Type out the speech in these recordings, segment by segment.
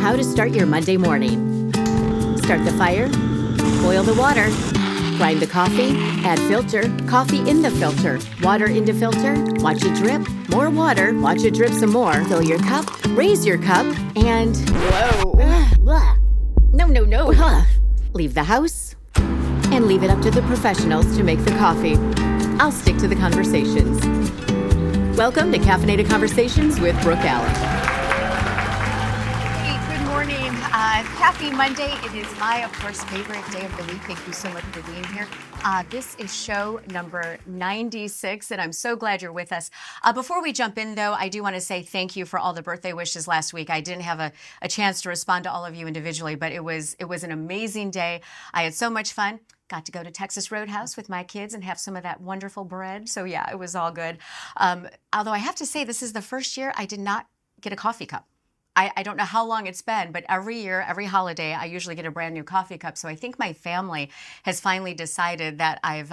How to start your Monday morning. Start the fire, boil the water, grind the coffee, add filter, coffee in the filter, water into filter, watch it drip, more water, watch it drip some more, fill your cup, raise your cup, and no. Leave the house and leave it up to the professionals to make the coffee. I'll stick to the conversations. Welcome to Caffeinated Conversations with Brooke Allen. Happy Monday. It is my, of course, favorite day of the week. Thank you so much for being here. This is show number 96, and I'm so glad you're with us. Before we jump in, though, I do want to say thank you for all the birthday wishes last week. I didn't have a chance to respond to all of you individually, but it was an amazing day. I had so much fun. Got to go to Texas Roadhouse with my kids and have some of that wonderful bread. So, yeah, it was all good. Although I have to say, this is the first year I did not get a coffee cup. I don't know how long it's been, but every year, every holiday, I usually get a brand new coffee cup. So I think my family has finally decided that I've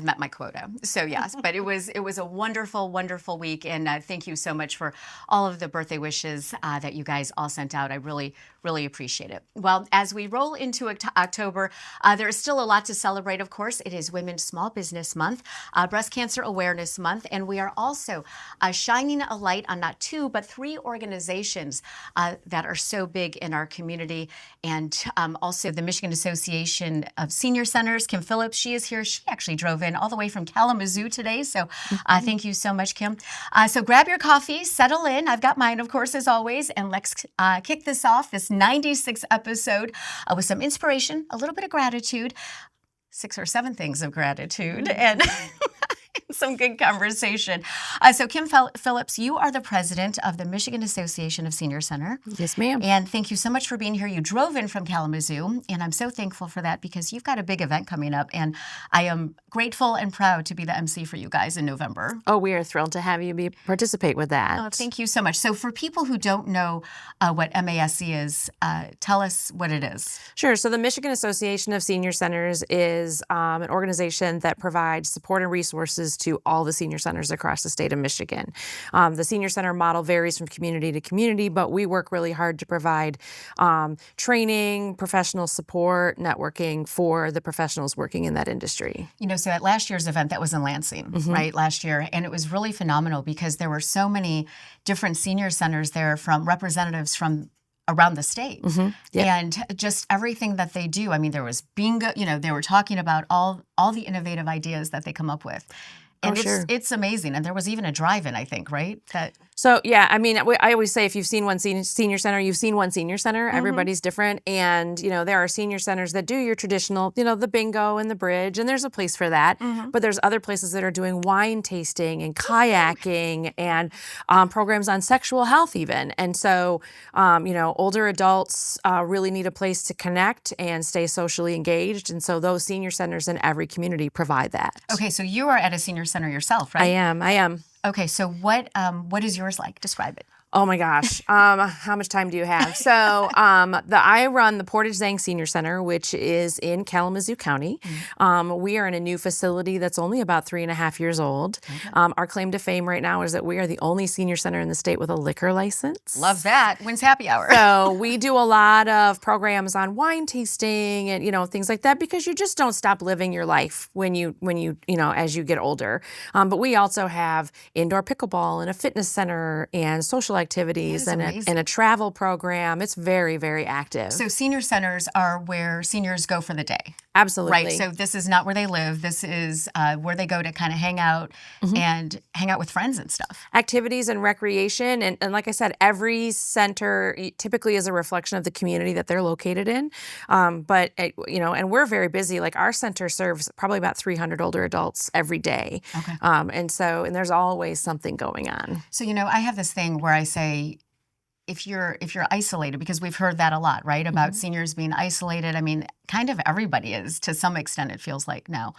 met my quota. So yes, but it was a wonderful, wonderful week. And thank you so much for all of the birthday wishes that you guys all sent out. I really, really appreciate it. Well, as we roll into October, there is still a lot to celebrate, of course. It is Women's Small Business Month, Breast Cancer Awareness Month, and we are also shining a light on not 2, but 3 organizations that are so big in our community. And also the Michigan Association of Senior Centers, Kim Phillips, she is here. She actually drove in all the way from Kalamazoo today. So thank you so much, Kim. So grab your coffee, settle in. I've got mine, of course, as always. And let's kick this off, this 96th episode with some inspiration, a little bit of gratitude, 6 or 7 things of gratitude, and some good conversation. So Kim Phillips, you are the president of the Michigan Association of Senior Center. Yes, ma'am. And thank you so much for being here. You drove in from Kalamazoo, and I'm so thankful for that because you've got a big event coming up, and I am grateful and proud to be the MC for you guys in November. Oh, we are thrilled to have you participate with that. Oh, thank you so much. So for people who don't know what MASC is, tell us what it is. Sure. So the Michigan Association of Senior Centers is an organization that provides support and resources to all the senior centers across the state of Michigan. The senior center model varies from community to community, but we work really hard to provide training, professional support, networking for the professionals working in that industry. You know, so at last year's event, that was in Lansing, right, last year, and it was really phenomenal because there were so many different senior centers there from representatives from around the state. And just everything that they do. I mean, there was bingo, they were talking about all the innovative ideas that they come up with. And it's amazing. And there was even a drive-in, I think, right? So, yeah, I mean, I always say if you've seen one senior center, you've seen one senior center. Everybody's different. And, there are senior centers that do your traditional, the bingo and the bridge, and there's a place for that. But there's other places that are doing wine tasting and kayaking and programs on sexual health even. And so, older adults really need a place to connect and stay socially engaged. And so those senior centers in every community provide that. Okay, so you are at a senior center yourself, right? I am. Okay, so what is yours like? Describe it. Oh my gosh. How much time do you have? So I run the Portage Zang Senior Center, which is in Kalamazoo County. We are in a new facility that's only about 3.5 years old. Our claim to fame right now is that we are the only senior center in the state with a liquor license. Love that. When's happy hour? So we do a lot of programs on wine tasting and, things like that because you just don't stop living your life when you as you get older. But we also have indoor pickleball and a fitness center and social activities and a travel program. It's very, very active. So senior centers are where seniors go for the day. Absolutely. Right. So this is not where they live. This is where they go to kind of hang out and hang out with friends and stuff. Activities and recreation. And like I said, every center typically is a reflection of the community that they're located in. And we're very busy. Like our center serves probably about 300 older adults every day. Okay. And there's always something going on. So, I have this thing where I say, if you're isolated, because we've heard that a lot, right? About seniors being isolated. I mean, kind of everybody is to some extent, it feels like now.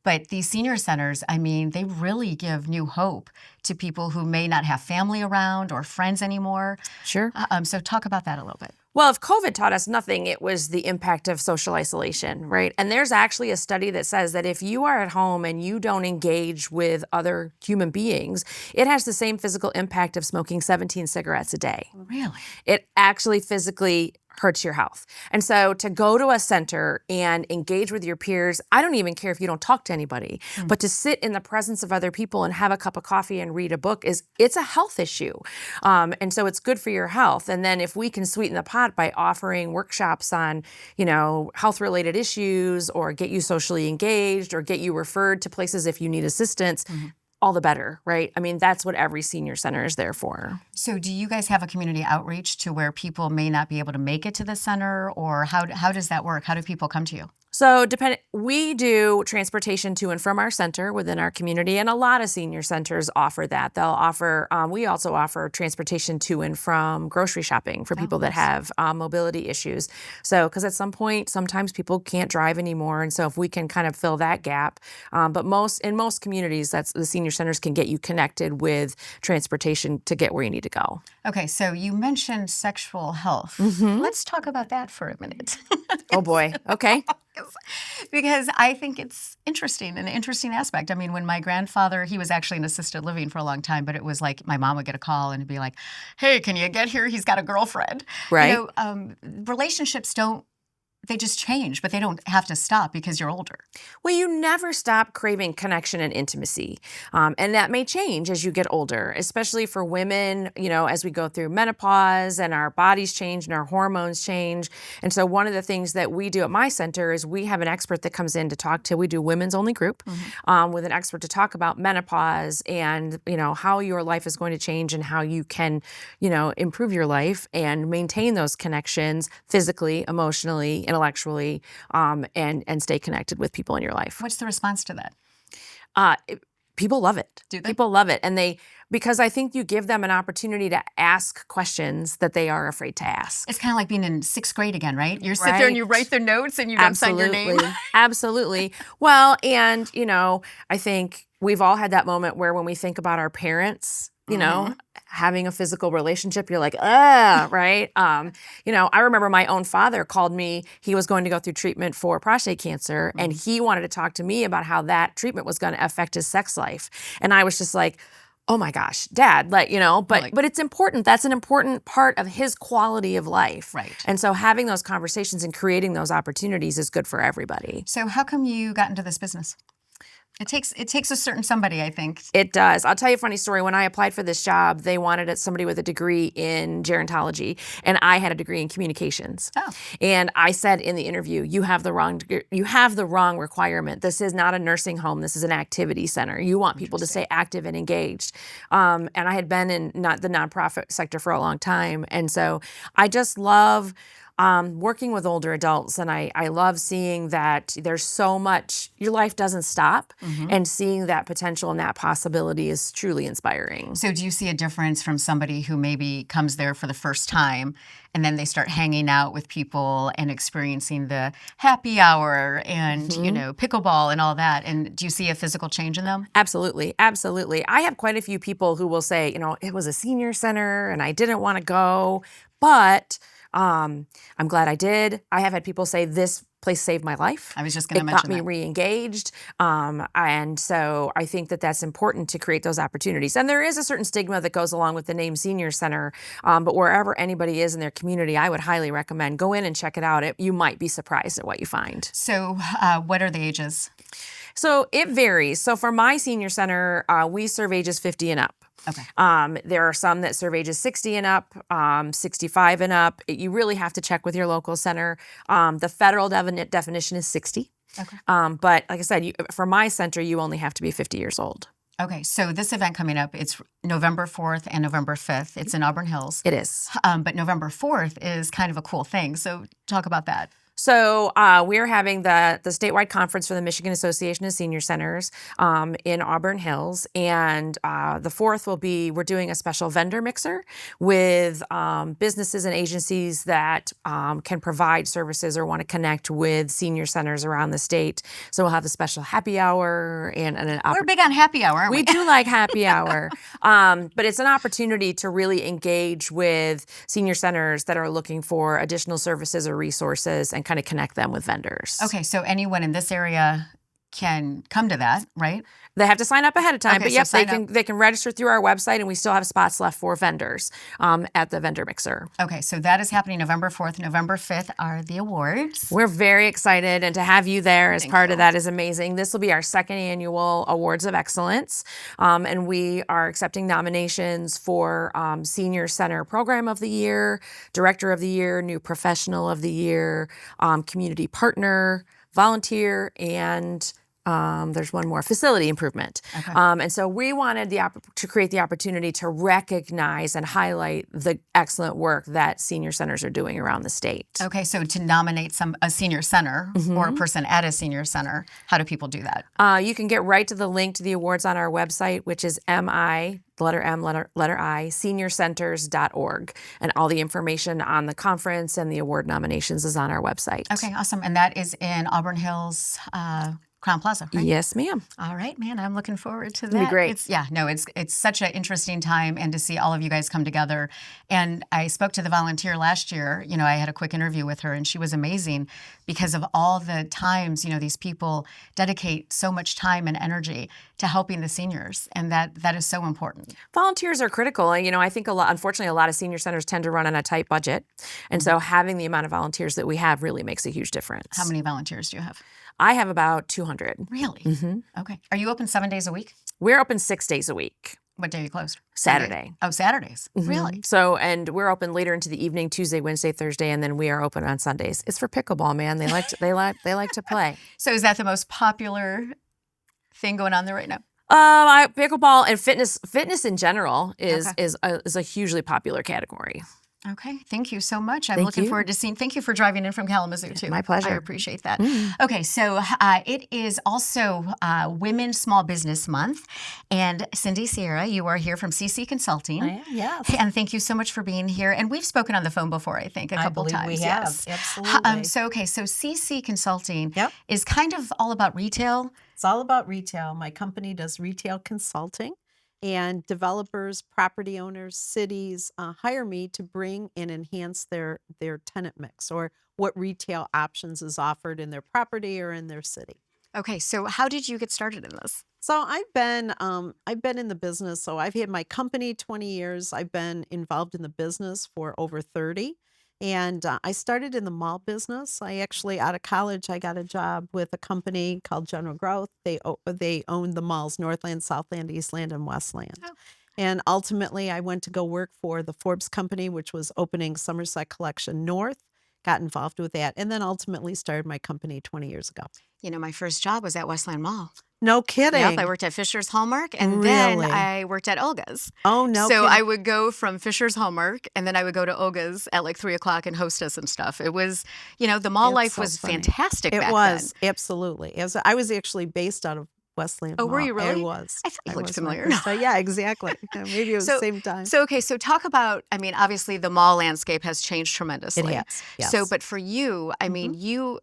But these senior centers, I mean, they really give new hope to people who may not have family around or friends anymore. Sure. So talk about that a little bit. Well, if COVID taught us nothing, it was the impact of social isolation, right? And there's actually a study that says that if you are at home and you don't engage with other human beings, it has the same physical impact of smoking 17 cigarettes a day. Really? It actually physically hurts your health. And so to go to a center and engage with your peers, I don't even care if you don't talk to anybody, but to sit in the presence of other people and have a cup of coffee and read a book it's a health issue. And so it's good for your health. And then if we can sweeten the pot by offering workshops on, health related issues or get you socially engaged or get you referred to places if you need assistance, all the better, right? I mean, that's what every senior center is there for. So do you guys have a community outreach to where people may not be able to make it to the center, or how does that work? How do people come to you? So we do transportation to and from our center within our community, and a lot of senior centers offer that. They'll offer, we also offer transportation to and from grocery shopping for people that have mobility issues. So, because at some point, sometimes people can't drive anymore, and so if we can kind of fill that gap, but in most communities, that's the senior centers can get you connected with transportation to get where you need to go. Okay, so you mentioned sexual health. Let's talk about that for a minute. Oh boy, okay. Because I think it's interesting, an interesting aspect. I mean, when my grandfather, he was actually in assisted living for a long time, but it was like my mom would get a call and it'd be like, hey, can you get here? He's got a girlfriend. Right. Relationships they just change, but they don't have to stop because you're older. Well, you never stop craving connection and intimacy. And that may change as you get older, especially for women, as we go through menopause and our bodies change and our hormones change. And so one of the things that we do at my center is we have an expert that comes in to talk to, we do women's only group with an expert to talk about menopause and, how your life is going to change and how you can, improve your life and maintain those connections physically, emotionally, intellectually, and stay connected with people in your life. What's the response to that? People love it. Do they? People love it. And because I think you give them an opportunity to ask questions that they are afraid to ask. It's kind of like being in 6th grade again, right? You sit there and you write their notes and you don't sign your name. Absolutely. Well, and, I think we've all had that moment where when we think about our parents, having a physical relationship, you're like, right? I remember my own father called me. He was going to go through treatment for prostate cancer, and he wanted to talk to me about how that treatment was going to affect his sex life. And I was just like, oh my gosh, Dad, but it's important. That's an important part of his quality of life. Right. And so having those conversations and creating those opportunities is good for everybody. So how come you got into this business? It takes a certain somebody, I think. It does. I'll tell you a funny story. When I applied for this job, they wanted somebody with a degree in gerontology, and I had a degree in communications. Oh. And I said in the interview, you have the wrong requirement. This is not a nursing home. This is an activity center. You want people to stay active and engaged. And I had been in the nonprofit sector for a long time, and so I just love working with older adults, and I love seeing that there's so much, your life doesn't stop, and seeing that potential and that possibility is truly inspiring. So do you see a difference from somebody who maybe comes there for the first time and then they start hanging out with people and experiencing the happy hour and, pickleball and all that? And do you see a physical change in them? Absolutely. Absolutely. I have quite a few people who will say, it was a senior center and I didn't want to go, but I'm glad I did. I have had people say this place saved my life. I was just going to mention that. It got me re-engaged. And so I think that that's important to create those opportunities. And there is a certain stigma that goes along with the name senior center. But wherever anybody is in their community, I would highly recommend go in and check it out. You might be surprised at what you find. So what are the ages? So it varies. So for my senior center, we serve ages 50 and up. Okay. There are some that serve ages 60 and up, 65 and up. You really have to check with your local center. The federal definition is 60. Okay. But like I said, for my center, you only have to be 50 years old. Okay, so this event coming up, it's November 4th and November 5th. It's in Auburn Hills. It is. But November 4th is kind of a cool thing. So talk about that. So we're having the statewide conference for the Michigan Association of Senior Centers in Auburn Hills. And the 4th we're doing a special vendor mixer with businesses and agencies that can provide services or want to connect with senior centers around the state. So we'll have a special happy hour and We're big on happy hour, aren't we? We do like happy hour. But it's an opportunity to really engage with senior centers that are looking for additional services or resources and kind of connect them with vendors. Okay, so anyone in this area can come to that, right? They have to sign up ahead of time, Okay, but so yes, sign they can register through our website, and we still have spots left for vendors at the vendor mixer. Okay, so that is happening November 4th. November 5th are the awards. We're very excited, and to have you there as Thank part you. of that is amazing. This will be our 2nd annual Awards of Excellence, and we are accepting nominations for Senior Center Program of the Year, Director of the Year, New Professional of the Year, Community Partner, Volunteer, and there's one more, facility improvement. Okay. And so we wanted to create the opportunity to recognize and highlight the excellent work that senior centers are doing around the state. Okay, so to nominate a senior center or a person at a senior center, how do people do that? You can get right to the link to the awards on our website, which is letter I, seniorcenters.org. And all the information on the conference and the award nominations is on our website. Okay, awesome. And that is in Auburn Hills, Crown Plaza, right? Yes, ma'am. All right, man. I'm looking forward to that. It'll be great. It's such an interesting time, and to see all of you guys come together. And I spoke to the volunteer last year. You know, I had a quick interview with her, and she was amazing because of all the times, you know, these people dedicate so much time and energy to helping the seniors, and that is so important. Volunteers are critical. You know, I think unfortunately, a lot of senior centers tend to run on a tight budget. And so having the amount of volunteers that we have really makes a huge difference. How many volunteers do you have? I have about 200. Really? Mm-hmm. Okay. Are you open 7 days a week? We're open 6 days a week. What day are you closed? Saturday. Oh, Saturdays. Mm-hmm. Really? So, and we're open later into the evening, Tuesday, Wednesday, Thursday, and then we are open on Sundays. It's for pickleball, man. They like to play. So is that the most popular thing going on there right now? Pickleball and fitness in general is a hugely popular category. Okay, thank you so much. I'm looking forward to seeing. Thank you for driving in from Kalamazoo too. My pleasure. I appreciate that. Okay, so it is also Women's Small Business Month, and Cindy Sierra, you are here from CC Consulting. I am, yes. And thank you so much for being here. And we've spoken on the phone before, I think, a couple times. We have, yes. absolutely. So CC Consulting is kind of all about retail. It's all about retail. My company does retail consulting. And developers, property owners, cities hire me to bring and enhance their tenant mix, or what retail options is offered in their property or in their city. Okay, so how did you get started in this? So I've been in the business. So I've had my company 20 years. I've been involved in the business for over 30. And I started in the mall business. I actually, out of college, I got a job with a company called General Growth. They own the malls, Northland, Southland, Eastland, and Westland. Oh. And ultimately, I went to go work for the Forbes company, which was opening Somerset Collection North, got involved with that, and then ultimately started my company 20 years ago. You know, my first job was at Westland Mall. No kidding. Yep, I worked at Fisher's Hallmark, and then I worked at Olga's. Oh, no So kidding. I would go from Fisher's Hallmark, and then I would go to Olga's at like 3 o'clock and hostess and stuff. It was, you know, the mall life was fantastic back then. It was, absolutely. I was actually based out of Westland Mall. Oh, were you really? I was. I thought you looked familiar. Yeah, exactly. Yeah, maybe it was the same time. So talk about, I mean, obviously the mall landscape has changed tremendously. It has, yes. So, but for you, I mean,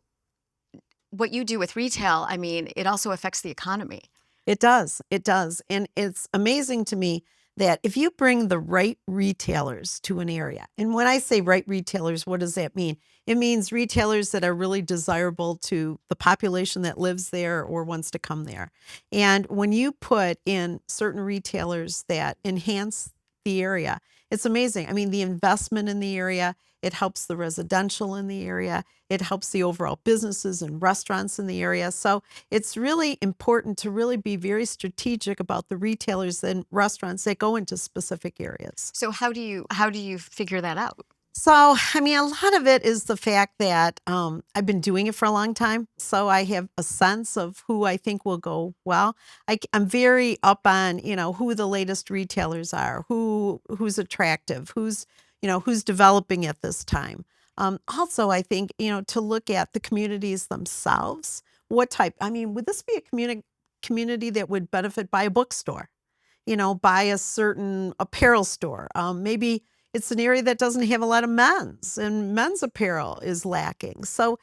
what you do with retail, I mean, it also affects the economy. It does. It does. And it's amazing to me that if you bring the right retailers to an area, and when I say right retailers, what does that mean? It means retailers that are really desirable to the population that lives there or wants to come there. And when you put in certain retailers that enhance the area, it's amazing. I mean, the investment in the area, it helps the residential in the area. It helps the overall businesses and restaurants in the area. So it's really important to really be very strategic about the retailers and restaurants that go into specific areas. So how do you figure that out? So, I mean, a lot of it is the fact that I've been doing it for a long time. So I have a sense of who I think will go well. I'm very up on, who the latest retailers are, who's attractive, who's developing at this time. Also, I think, to look at the communities themselves, what type, would this be a community that would benefit by a bookstore, by a certain apparel store? Maybe it's an area that doesn't have a lot of men's, and men's apparel is lacking. So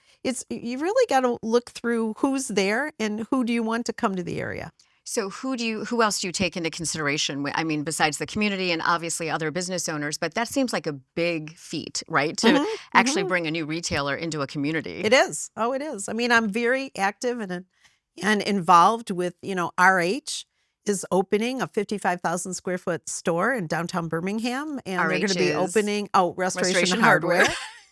you really got to look through who's there and who do you want to come to the area. So who else do you take into consideration? I mean, besides the community and obviously other business owners, but that seems like a big feat, right? To actually bring a new retailer into a community. It is. Oh, it is. I'm very active and involved with, RH is opening a 55,000 square foot store in downtown Birmingham, and they're going to be opening Restoration Hardware.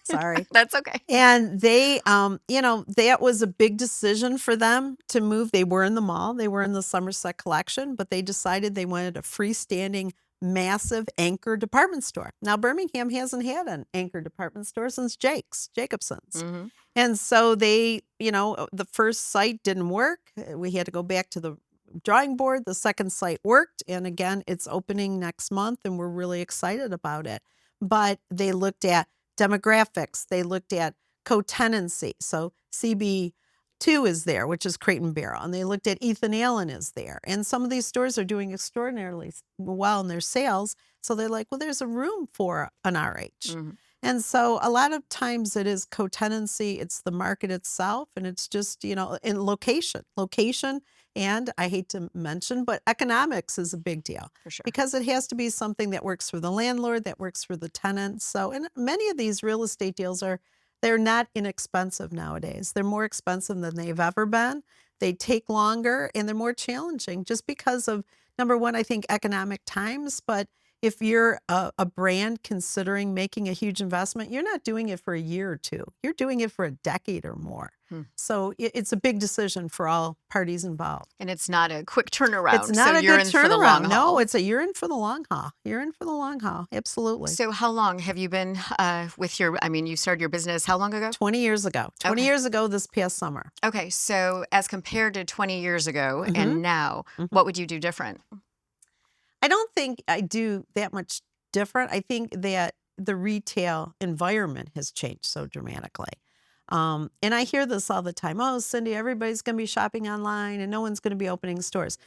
Sorry. That's okay. And they, that was a big decision for them to move. They were in the mall. They were in the Somerset collection, but they decided they wanted a freestanding, massive anchor department store. Now, Birmingham hasn't had an anchor department store since Jacobson's. And so they, the first site didn't work. We had to go back to the drawing board. The second site worked. And again, it's opening next month, and we're really excited about it. But they looked at demographics. They looked at co-tenancy. So CB2 is there, which is Crate and Barrel. And they looked at Ethan Allen is there. And some of these stores are doing extraordinarily well in their sales. So they're like, well, there's a room for an RH. And so a lot of times it is co-tenancy. It's the market itself. And it's just, in location. And I hate to mention, but economics is a big deal. For sure. Because it has to be something that works for the landlord, that works for the tenant. So, and many of these real estate deals they're not inexpensive nowadays. They're more expensive than they've ever been. They take longer and they're more challenging just because of, number one, I think economic times. But if you're a brand considering making a huge investment, you're not doing it for a year or two. You're doing it for a decade or more. So it's a big decision for all parties involved. And it's not a quick turnaround. It's not so a you're good in for the long turnaround. haul. No, you're in for the long haul. You're in for the long haul. Absolutely. So how long have you been with you started your business how long ago? 20 years ago. 20 years ago this past summer. Okay. So as compared to 20 years ago and now, what would you do different? I don't think I do that much different. I think that the retail environment has changed so dramatically. And I hear this all the time. Oh, Cindy, everybody's going to be shopping online and no one's going to be opening stores.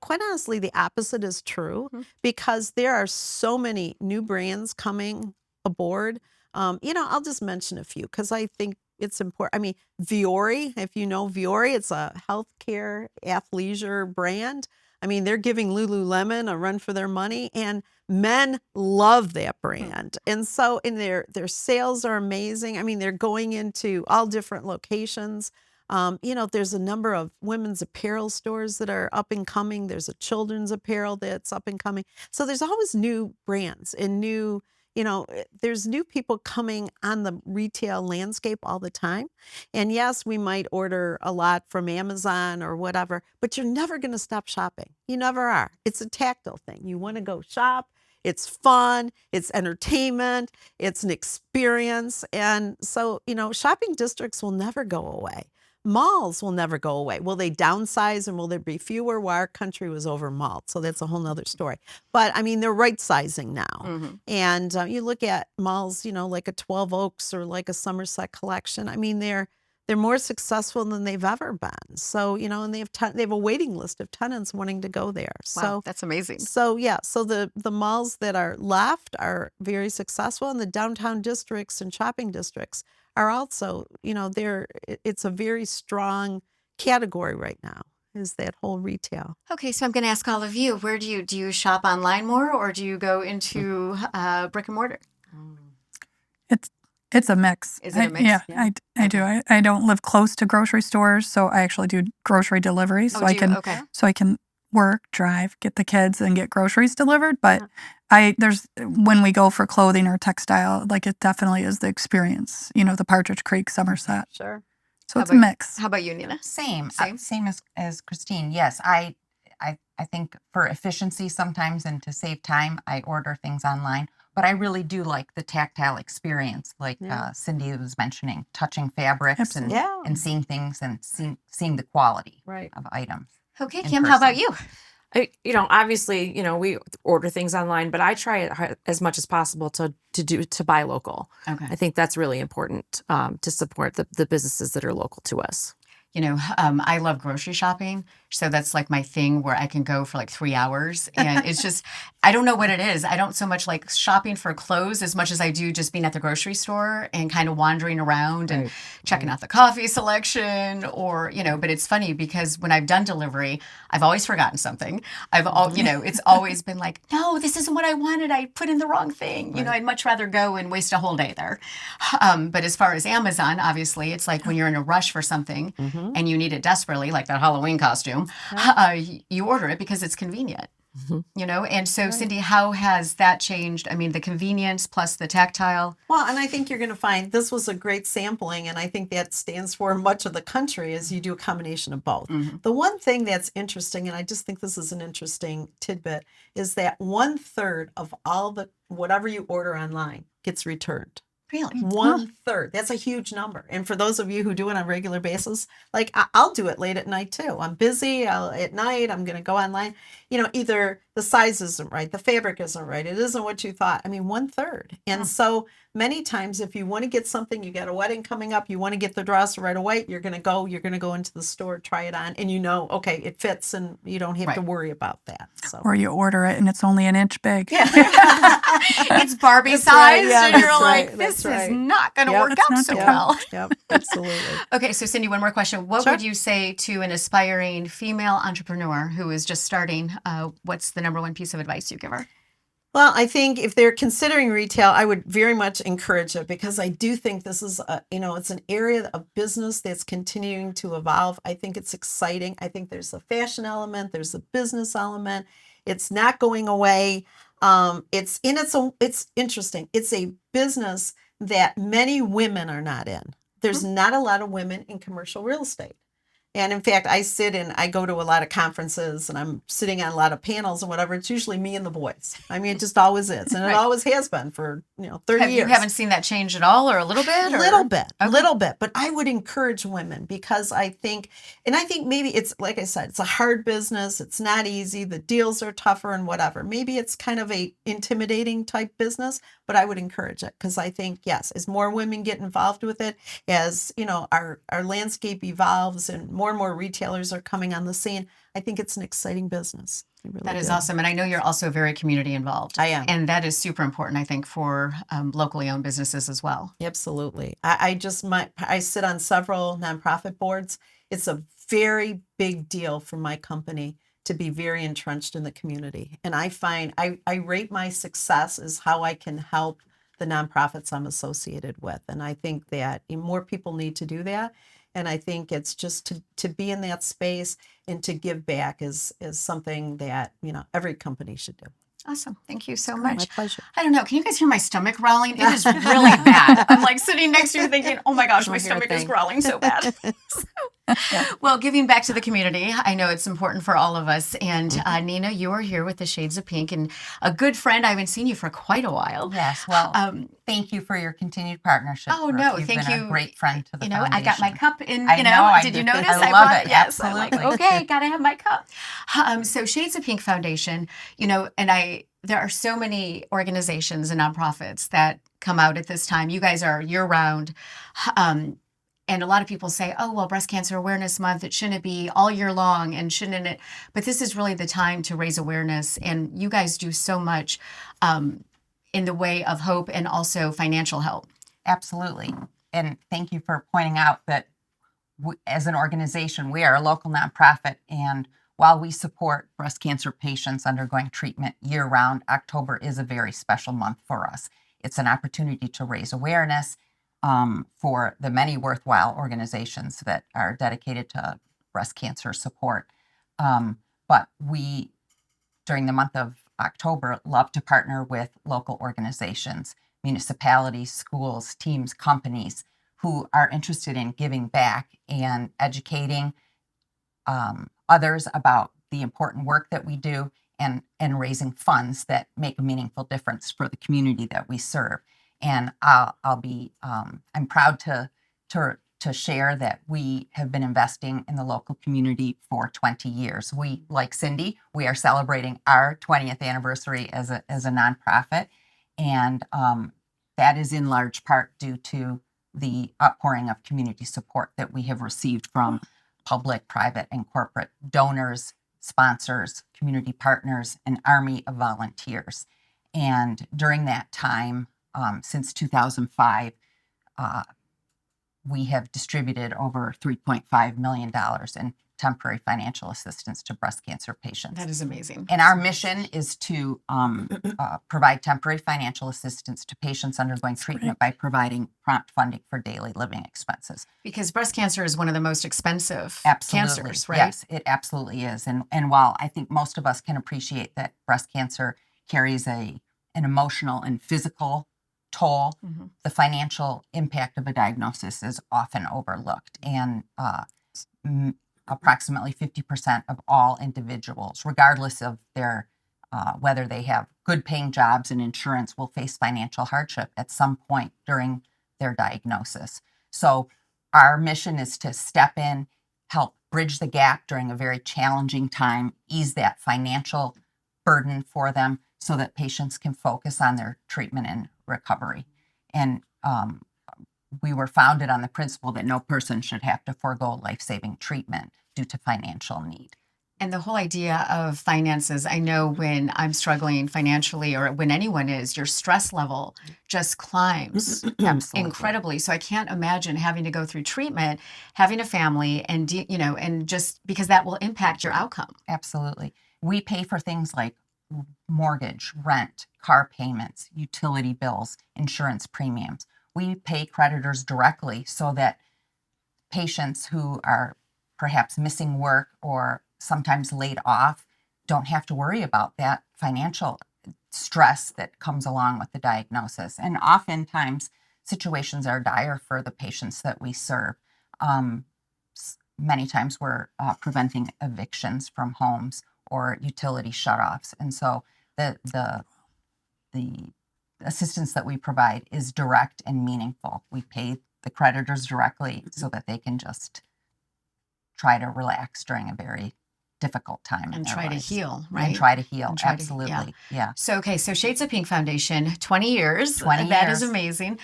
Quite honestly, the opposite is true because there are so many new brands coming aboard. I'll just mention a few because I think it's important. Vuori, if you know Vuori, it's a healthcare athleisure brand. They're giving Lululemon a run for their money, and men love that brand. And so their sales are amazing. They're going into all different locations. There's a number of women's apparel stores that are up and coming. There's a children's apparel that's up and coming. So there's always new brands and new, there's new people coming on the retail landscape all the time. And yes, we might order a lot from Amazon or whatever, but you're never going to stop shopping. You never are. It's a tactile thing. You want to go shop. It's fun. It's entertainment. It's an experience. And so, shopping districts will never go away. Malls will never go away. Will they downsize and will there be fewer? Well, our country was over-malled, so that's a whole nother story. But, they're right-sizing now. And you look at malls, like a 12 Oaks or like a Somerset Collection. They're more successful than they've ever been. So, and they have a waiting list of tenants wanting to go there. Wow, So that's amazing. So, yeah, so the malls that are left are very successful, and the downtown districts and shopping districts are also, it's a very strong category right now, is that whole retail. Okay, so I'm going to ask all of you, where do you shop online more, or do you go into brick and mortar? It's a mix. Is it a mix? Yeah. I do. I don't live close to grocery stores, so I actually do grocery delivery. So I can work, drive, get the kids, and get groceries delivered. But when we go for clothing or textile, it definitely is the experience. The Partridge Creek, Somerset. Sure. So it's a mix. How about you, Nina? Same as Christine. Yes, I think for efficiency sometimes and to save time, I order things online. But I really do like the tactile experience, like Cindy was mentioning, touching fabrics and seeing things and seeing the quality of items. Okay, Kim, how about you? Obviously, we order things online, but I try as much as possible to buy local. Okay. I think that's really important to support the businesses that are local to us. I love grocery shopping. So that's like my thing where I can go for like 3 hours. And it's just, I don't know what it is. I don't so much like shopping for clothes as much as I do just being at the grocery store and kind of wandering around and checking out the coffee selection but it's funny because when I've done delivery, I've always forgotten something. It's always been like, no, this isn't what I wanted. I put in the wrong thing. I'd much rather go and waste a whole day there. But as far as Amazon, obviously, it's like when you're in a rush for something and you need it desperately, like that Halloween costume, you order it because it's convenient. And so Cindy, how has that changed? I mean, the convenience plus the tactile. Well, and I think you're going to find this was a great sampling, and I think that stands for much of the country is you do a combination of both. The one thing that's interesting, and I just think this is an interesting tidbit, is that 1/3 of all the whatever you order online gets returned. Really? 1/3. That's a huge number. And for those of you who do it on a regular basis, like I'll do it late at night too. I'm busy at night. I'm going to go online. Either the size isn't right, the fabric isn't right, it isn't what you thought. I mean, 1/3. And so many times, if you want to get something, you got a wedding coming up, you want to get the dress right away, you're going to go into the store, try it on, and okay, it fits, and you don't have to worry about that. So. Or you order it and it's only an inch big. Yeah. It's Barbie sized, and you're like, this is not going to work out so well. Yep, absolutely. Okay, so Cindy, one more question. What would you say to an aspiring female entrepreneur who is just starting? What's the number one piece of advice you give her? Well, I think if they're considering retail, I would very much encourage it because I do think this is, it's an area of business that's continuing to evolve. I think it's exciting. I think there's a fashion element, there's a business element. It's not going away. It's interesting. It's a business that many women are not in. There's not a lot of women in commercial real estate. And in fact, I go to a lot of conferences and I'm sitting on a lot of panels and whatever. It's usually me and the boys. I mean, it just always is. And it always has been for, 30 years. You haven't seen that change at all or a little bit? A little bit. But I would encourage women because I think maybe it's, like I said, it's a hard business. It's not easy. The deals are tougher and whatever. Maybe it's kind of a intimidating type business, but I would encourage it because I think, yes, as more women get involved with it, as, our landscape evolves and more retailers are coming on the scene, I think it's an exciting business. Really that is awesome. And I know you're also very community involved. I am. And that is super important, I think, for locally owned businesses as well. Absolutely. I sit on several nonprofit boards. It's a very big deal for my company to be very entrenched in the community. And I find I rate my success as how I can help the nonprofits I'm associated with. And I think that more people need to do that. And I think it's just to be in that space and to give back is something that, every company should do. Awesome. Thank you so much. My pleasure. I don't know. Can you guys hear my stomach growling? It is really bad. I'm like sitting next to you thinking, oh my gosh, my stomach is growling so bad. Well, giving back to the community, I know it's important for all of us. And Nina, you are here with the Shades of Pink and a good friend. I haven't seen you for quite a while. Yes. Well, thank you for your continued partnership. Oh, no. You've thank been you. A great friend to the foundation. I got my cup in, I did you notice? I love it. Yes. Absolutely. I'm like, okay, got to have my cup. So Shades of Pink Foundation, and there are so many organizations and nonprofits that come out at this time. You guys are year round. And a lot of people say, oh, well, Breast Cancer Awareness Month, it shouldn't be all year long and shouldn't it? But this is really the time to raise awareness. And you guys do so much in the way of hope and also financial help. Absolutely. And thank you for pointing out that as an organization, we are a local nonprofit. And while we support breast cancer patients undergoing treatment year round, October is a very special month for us. It's an opportunity to raise awareness for the many worthwhile organizations that are dedicated to breast cancer support. But we, during the month of October, love to partner with local organizations, municipalities, schools, teams, companies who are interested in giving back and educating others about the important work that we do and raising funds that make a meaningful difference for the community that we serve. And I'm proud to to share that we have been investing in the local community for 20 years. We, like Cindy, we are celebrating our 20th anniversary as a nonprofit. And that is in large part due to the outpouring of community support that we have received from public, private, and corporate donors, sponsors, community partners, an army of volunteers. And during that time, since 2005, we have distributed over $3.5 million in temporary financial assistance to breast cancer patients. That is amazing. And our mission is to provide temporary financial assistance to patients undergoing treatment by providing prompt funding for daily living expenses. Because breast cancer is one of the most expensive cancers, right? Yes, it absolutely is. And while I think most of us can appreciate that breast cancer carries an emotional and physical toll, the financial impact of a diagnosis is often overlooked. And approximately 50% of all individuals, regardless of their whether they have good paying jobs and insurance, will face financial hardship at some point during their diagnosis. So our mission is to step in, help bridge the gap during a very challenging time, ease that financial burden for them so that patients can focus on their treatment and recovery. And we were founded on the principle that no person should have to forego life-saving treatment due to financial need. And the whole idea of finances, I know when I'm struggling financially, or when anyone is, your stress level just climbs incredibly. So I can't imagine having to go through treatment, having a family, and and just because that will impact your outcome. Absolutely. We pay for things like mortgage, rent, car payments, utility bills, insurance premiums. We pay creditors directly so that patients who are perhaps missing work or sometimes laid off don't have to worry about that financial stress that comes along with the diagnosis. And oftentimes situations are dire for the patients that we serve. Many times we're preventing evictions from homes or utility shutoffs. And so the assistance that we provide is direct and meaningful. We pay the creditors directly so that they can just try to relax during a very difficult time and try to heal, right? And try to heal, absolutely. Yeah. So, okay, so Shades of Pink Foundation, 20 years. 20 years. That is amazing.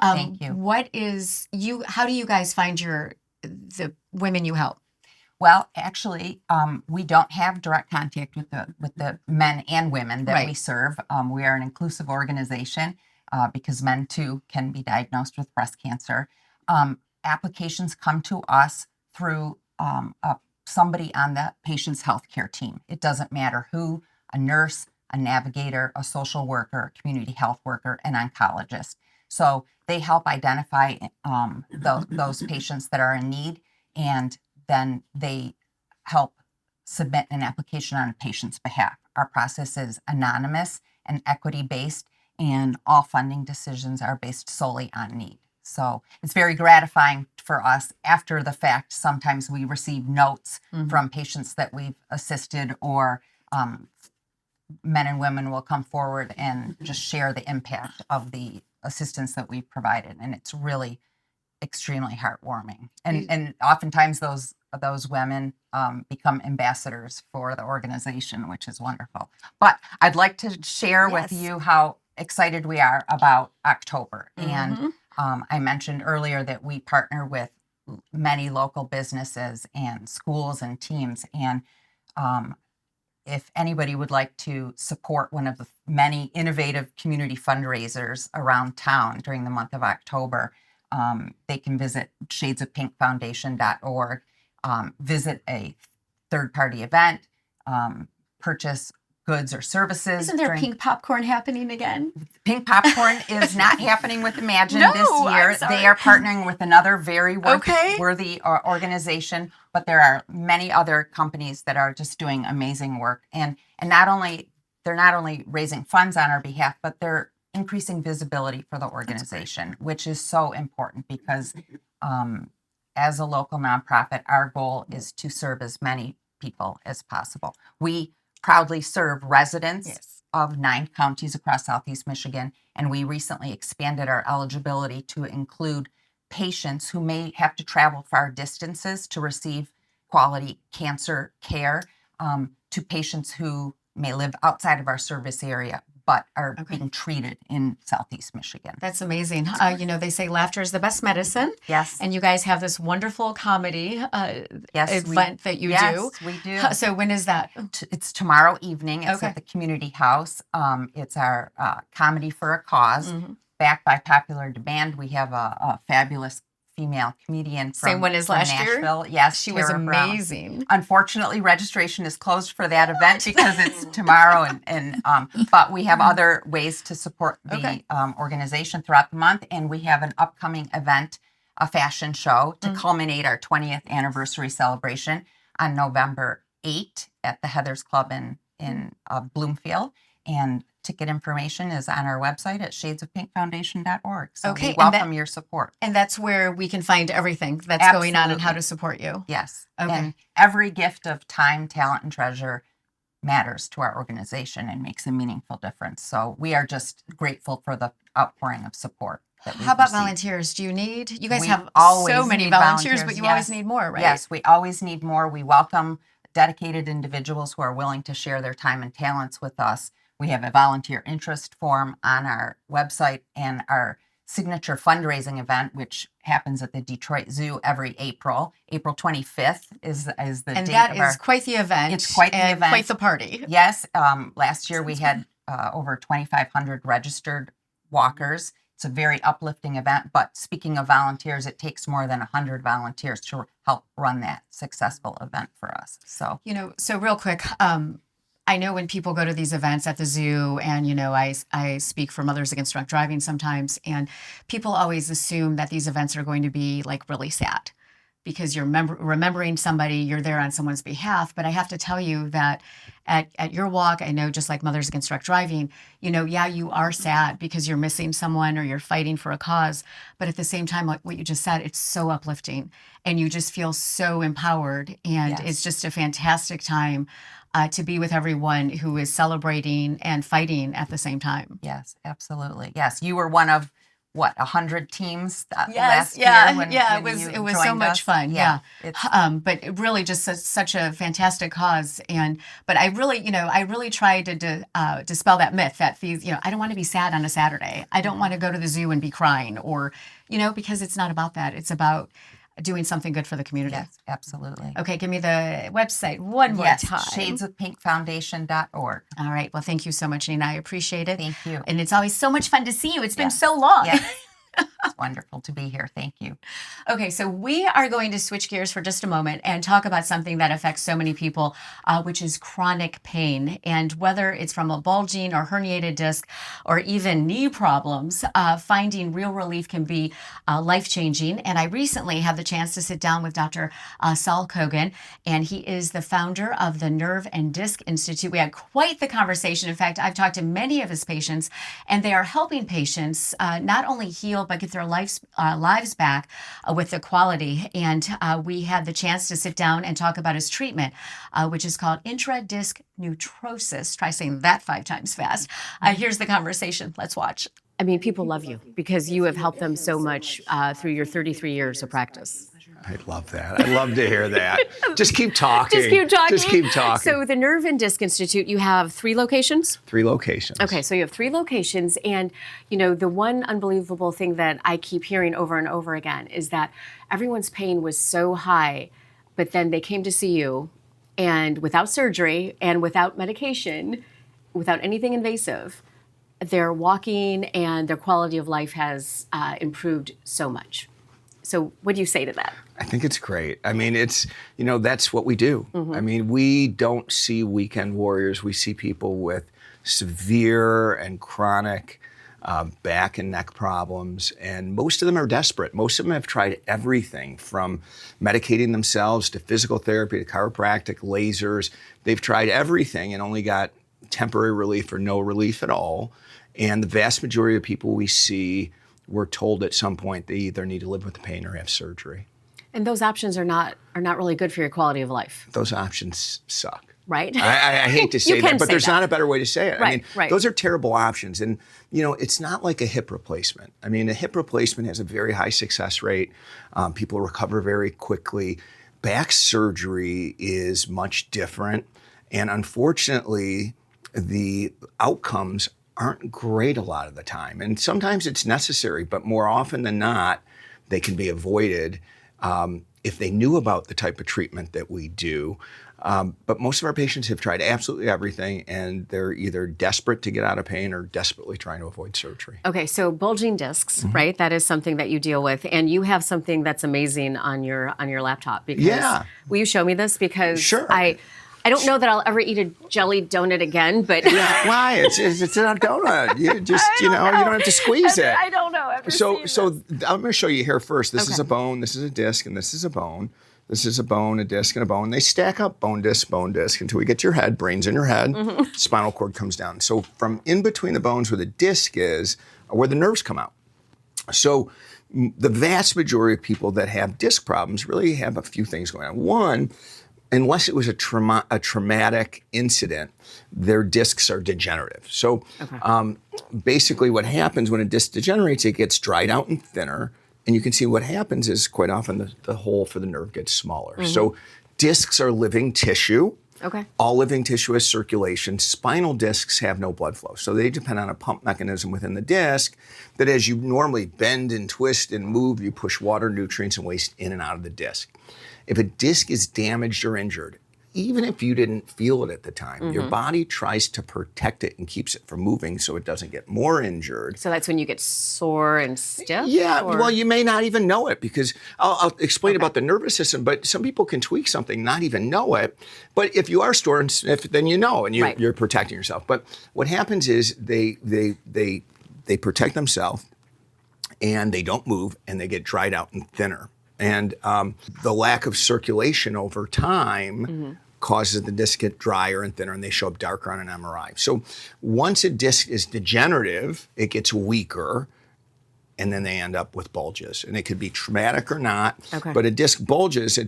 Thank you. How do you guys find the women you help? Well, actually, we don't have direct contact with the men and women that we serve. We are an inclusive organization because men too can be diagnosed with breast cancer. Applications come to us through somebody on the patient's healthcare team. It doesn't matter who: a nurse, a navigator, a social worker, a community health worker, an oncologist. So they help identify those patients that are in need, and then they help submit an application on a patient's behalf. Our process is anonymous and equity-based, and all funding decisions are based solely on need. So it's very gratifying for us after the fact. Sometimes we receive notes from patients that we've assisted, or men and women will come forward and just share the impact of the assistance that we've provided. And it's really extremely heartwarming. And oftentimes those women become ambassadors for the organization, which is wonderful. But I'd like to share with you how excited we are about October. And I mentioned earlier that we partner with many local businesses and schools and teams. And if anybody would like to support one of the many innovative community fundraisers around town during the month of October, they can visit shadesofpinkfoundation.org, visit a third-party event, purchase goods or services. Isn't there pink popcorn happening again? Pink popcorn is not happening with Imagine this year. They are partnering with another very worthy organization, but there are many other companies that are just doing amazing work. And they're not only raising funds on our behalf, but they're increasing visibility for the organization, which is so important because as a local nonprofit, our goal is to serve as many people as possible. We proudly serve residents of 9 counties across Southeast Michigan, and we recently expanded our eligibility to include patients who may have to travel far distances to receive quality cancer care, to patients who may live outside of our service area but are being treated in Southeast Michigan. That's amazing. They say laughter is the best medicine. Yes. And you guys have this wonderful comedy event that you do. Yes, we do. So when is that? It's tomorrow evening. It's at the Community House. It's our Comedy for a Cause. Backed by popular demand. We have a fabulous female comedian from Same one as last Nashville. year? Yes, She Tara was Brown. amazing. Unfortunately, registration is closed for that event because it's tomorrow, but we have other ways to support the organization throughout the month, and we have an upcoming event, a fashion show, to culminate our 20th anniversary celebration on November 8th at the Heather's Club in Bloomfield, and ticket information is on our website at shadesofpinkfoundation.org. So we welcome your support. And that's where we can find everything that's going on and how to support you. Yes. Okay. And every gift of time, talent, and treasure matters to our organization and makes a meaningful difference. So we are just grateful for the outpouring of support. How about volunteers? Do you need? You guys We have always so many need volunteers, but you yes. always need more, right? Yes, we always need more. We welcome dedicated individuals who are willing to share their time and talents with us. We have a volunteer interest form on our website, and our signature fundraising event, which happens at the Detroit Zoo every April. April 25th is the date of our... And that is quite the event. It's quite the event. Quite the party. Yes. Last year we had over 2,500 registered walkers. It's a very uplifting event. But speaking of volunteers, it takes more than 100 volunteers to help run that successful event for us. So, so real quick, I know when people go to these events at the zoo, and, I speak for Mothers Against Drunk Driving sometimes, and people always assume that these events are going to be like really sad because you're remembering somebody, you're there on someone's behalf. But I have to tell you that at your walk, I know just like Mothers Against Drunk Driving, you are sad because you're missing someone or you're fighting for a cause. But at the same time, like what you just said, it's so uplifting and you just feel so empowered. And it's just a fantastic time to be with everyone who is celebrating and fighting at the same time. Yes, absolutely. Yes, you were one of 100 teams last year. It was so much fun. Yeah. But it really just such a fantastic cause. But I really tried to dispel that myth that these, I don't want to be sad on a Saturday. I don't want to go to the zoo and be crying or, because it's not about that. It's about doing something good for the community. Yes, absolutely. Okay, give me the website one more time. shadesofpinkfoundation.org. All right. Well, thank you so much, Nina. I appreciate it. Thank you. And it's always so much fun to see you. It's been so long. Yes. It's wonderful to be here. Thank you. Okay, so we are going to switch gears for just a moment and talk about something that affects so many people, which is chronic pain. And whether it's from a bulging or herniated disc or even knee problems, finding real relief can be life-changing. And I recently had the chance to sit down with Dr. Saul Cogan, and he is the founder of the Nerve and Disc Institute. We had quite the conversation. In fact, I've talked to many of his patients, and they are helping patients not only heal, but get their lives back with the quality. And we had the chance to sit down and talk about his treatment, which is called intradisc neutrosis. Try saying that 5 times fast. Here's the conversation. Let's watch. I mean, people love you because you have helped them so much through your 33 years of practice. I love that. I love to hear that. Just keep talking. Just keep talking. Just keep talking. So the Nerve and Disc Institute, you have 3 locations? 3 locations. Okay, so you have 3 locations. And, the one unbelievable thing that I keep hearing over and over again is that everyone's pain was so high, but then they came to see you, and without surgery and without medication, without anything invasive, their walking and their quality of life has improved so much. So what do you say to that? I think it's great. I mean, it's, that's what we do. Mm-hmm. I mean, we don't see weekend warriors. We see people with severe and chronic back and neck problems. And most of them are desperate. Most of them have tried everything from medicating themselves to physical therapy to chiropractic, lasers. They've tried everything and only got temporary relief or no relief at all. And the vast majority of people we see, we're told at some point they either need to live with the pain or have surgery. And those options are not really good for your quality of life. Those options suck. right? I hate to say You that, can but say there's that. not a better way to say it. I mean, Right. those are terrible options. And, it's not like a hip replacement. I mean, a hip replacement has a very high success rate. People recover very quickly. Back surgery is much different. And unfortunately, the outcomes aren't great a lot of the time. And sometimes it's necessary, but more often than not, they can be avoided if they knew about the type of treatment that we do. But most of our patients have tried absolutely everything, and they're either desperate to get out of pain or desperately trying to avoid surgery. Okay, so bulging discs, right? That is something that you deal with, and you have something that's amazing on your laptop. Because, will you show me this? Because Sure. I don't know that I'll ever eat a jelly donut again, but Why? It's a donut. You just you don't have to squeeze it. I don't know. So I'm going to show you here first. This is a bone. This is a disc, and this is a bone. This is a bone, a disc, and a bone. They stack up bone, disc, until we get to your head. Brain's in your head. Spinal cord comes down. So from in between the bones where the disc is, are where the nerves come out. So the vast majority of people that have disc problems really have a few things going on. One, unless it was a traumatic incident, their discs are degenerative. So basically what happens when a disc degenerates, it gets dried out and thinner. And you can see what happens is quite often the hole for the nerve gets smaller. So discs are living tissue. Okay. All living tissue has circulation. Spinal discs have no blood flow. So they depend on a pump mechanism within the disc that as you normally bend and twist and move, you push water, nutrients, and waste in and out of the disc. If a disc is damaged or injured, even if you didn't feel it at the time, your body tries to protect it and keeps it from moving so it doesn't get more injured. So that's when you get sore and stiff? Yeah, well, you may not even know it because I'll explain about the nervous system, but some people can tweak something, not even know it. But if you are sore and stiff, then you know, and you're protecting yourself. But what happens is they protect themselves and they don't move and they get dried out and thinner. And the lack of circulation over time causes the disc to get drier and thinner, and they show up darker on an MRI. So once a disc is degenerative, it gets weaker, and then they end up with bulges. And it could be traumatic or not, but a disc bulges,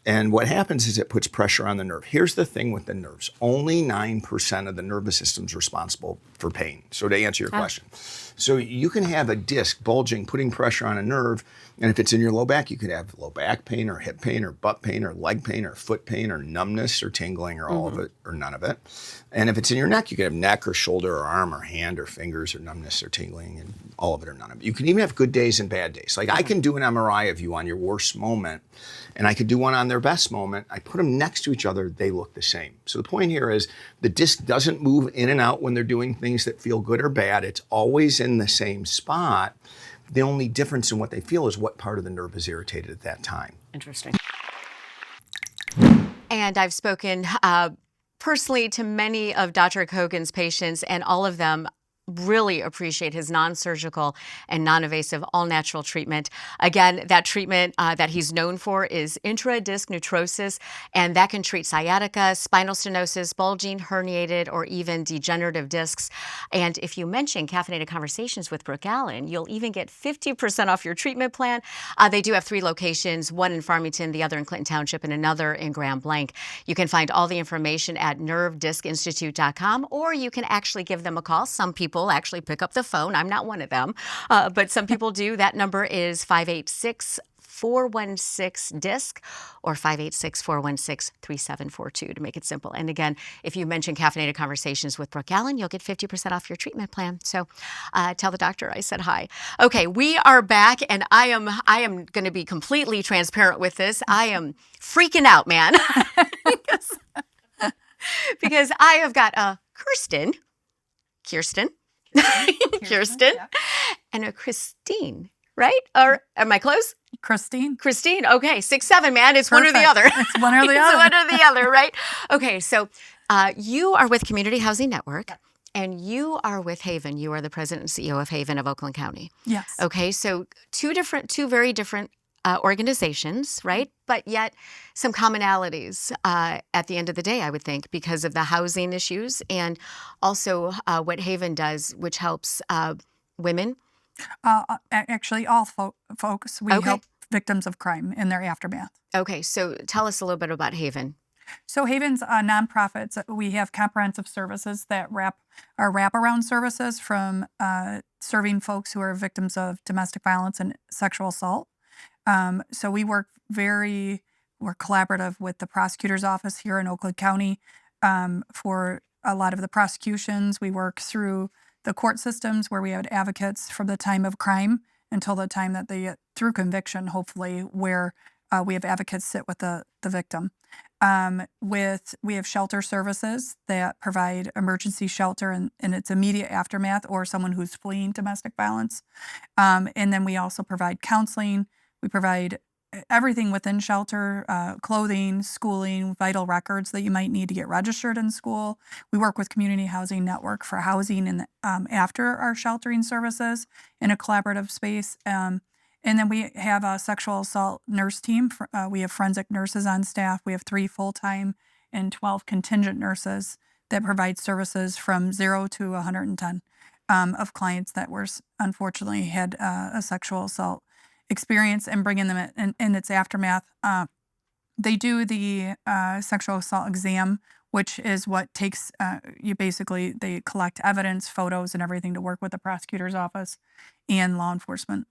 and what happens is it puts pressure on the nerve. Here's the thing with the nerves. Only 9% of the nervous system is responsible for pain. So to answer your question. So you can have a disc bulging, putting pressure on a nerve, and if it's in your low back, you could have low back pain or hip pain or butt pain or leg pain or foot pain or numbness or tingling or all of it or none of it. And if it's in your neck, you could have neck or shoulder or arm or hand or fingers or numbness or tingling and all of it or none of it. You can even have good days and bad days. Like I can do an MRI of you on your worst moment and I could do one on their best moment. I put them next to each other, they look the same. So the point here is the disc doesn't move in and out when they're doing things that feel good or bad. It's always in the same spot. The only difference in what they feel is what part of the nerve is irritated at that time. Interesting. And I've spoken personally to many of Dr. Cogan's patients, and all of them really appreciate his non-surgical and non-invasive all-natural treatment. Again, that treatment that he's known for is intradisc neutrosis, and that can treat sciatica, spinal stenosis, bulging, herniated, or even degenerative discs. And if you mention Caffeinated Conversations with Brooke Allen, you'll even get 50% off your treatment plan. They do have 3 locations, one in Farmington, the other in Clinton Township, and another in Grand Blanc. You can find all the information at nervediscinstitute.com, or you can actually give them a call. Some people actually pick up the phone. I'm not one of them, but some people do. That number is 586-416-DISC or 586-416-3742 to make it simple. And again, if you mention Caffeinated Conversations with Brooke Allen, you'll get 50% off your treatment plan. So tell the doctor I said hi. Okay, we are back, and I am going to be completely transparent with this. I am freaking out, man. because I have got Kirsten, and a Christine, right? Or am I close? Christine. Okay, 6'7", man. It's Perfect. one or the other. It's one or the other. It's one or the other, right? Okay, so you are with Community Housing Network, and you are with Haven. You are the president and CEO of Haven of Oakland County. Yes. Okay, so two very different organizations, right? But yet some commonalities at the end of the day, I would think, because of the housing issues and also what Haven does, which helps women. Actually, all folks. We help victims of crime in their aftermath. Okay, so tell us a little bit about Haven. So Haven's nonprofits. We have comprehensive services that are wraparound services from serving folks who are victims of domestic violence and sexual assault. So we're collaborative with the prosecutor's office here in Oakland County for a lot of the prosecutions. We work through the court systems where we have advocates from the time of crime until the time that they get through conviction, hopefully, where we have advocates sit with the victim. We have shelter services that provide emergency shelter in its immediate aftermath or someone who's fleeing domestic violence. And then we also provide counseling. We provide everything within shelter, clothing, schooling, vital records that you might need to get registered in school. We work with Community Housing Network for housing and after our sheltering services in a collaborative space. And then we have a sexual assault nurse team. We have forensic nurses on staff. We have 3 full-time and 12 contingent nurses that provide services from 0 to 110 of clients that were unfortunately had a sexual assault experience and bringing them in its aftermath. They do the sexual assault exam, which is what takes they collect evidence, photos, and everything to work with the prosecutor's office and law enforcement.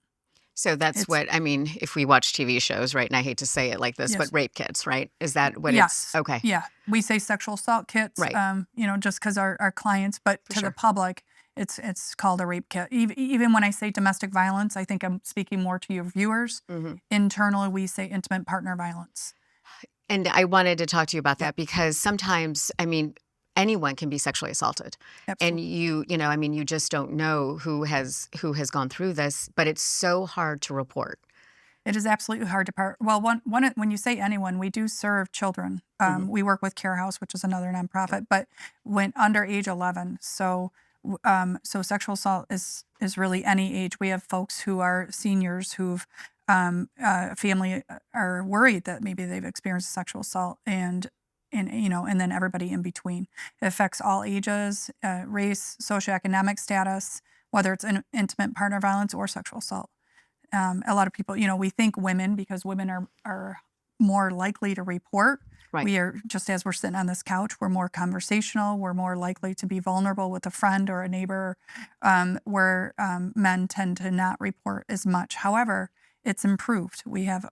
So that's if we watch TV shows, right, and I hate to say it like this, but rape kits, right? Is that what it's? Okay. Yeah. We say sexual assault kits, right. Just because our clients, but to the public, it's called a rape kit. Even when I say domestic violence, I think I'm speaking more to your viewers. Mm-hmm. Internally, we say intimate partner violence. And I wanted to talk to you about that because sometimes, anyone can be sexually assaulted. Absolutely. And you just don't know who has gone through this, but it's so hard to report. It is absolutely hard to report. Well, when you say anyone, we do serve children. Mm-hmm. We work with Care House, which is another nonprofit, but when under age 11. So sexual assault is really any age. We have folks who are seniors who've family are worried that maybe they've experienced sexual assault and then everybody in between. It affects all ages, race, socioeconomic status, whether it's intimate partner violence or sexual assault. A lot of people, we think women, because women are more likely to report. Right. We are, just as we're sitting on this couch, we're more conversational. We're more likely to be vulnerable with a friend or a neighbor, where men tend to not report as much. However, it's improved. We have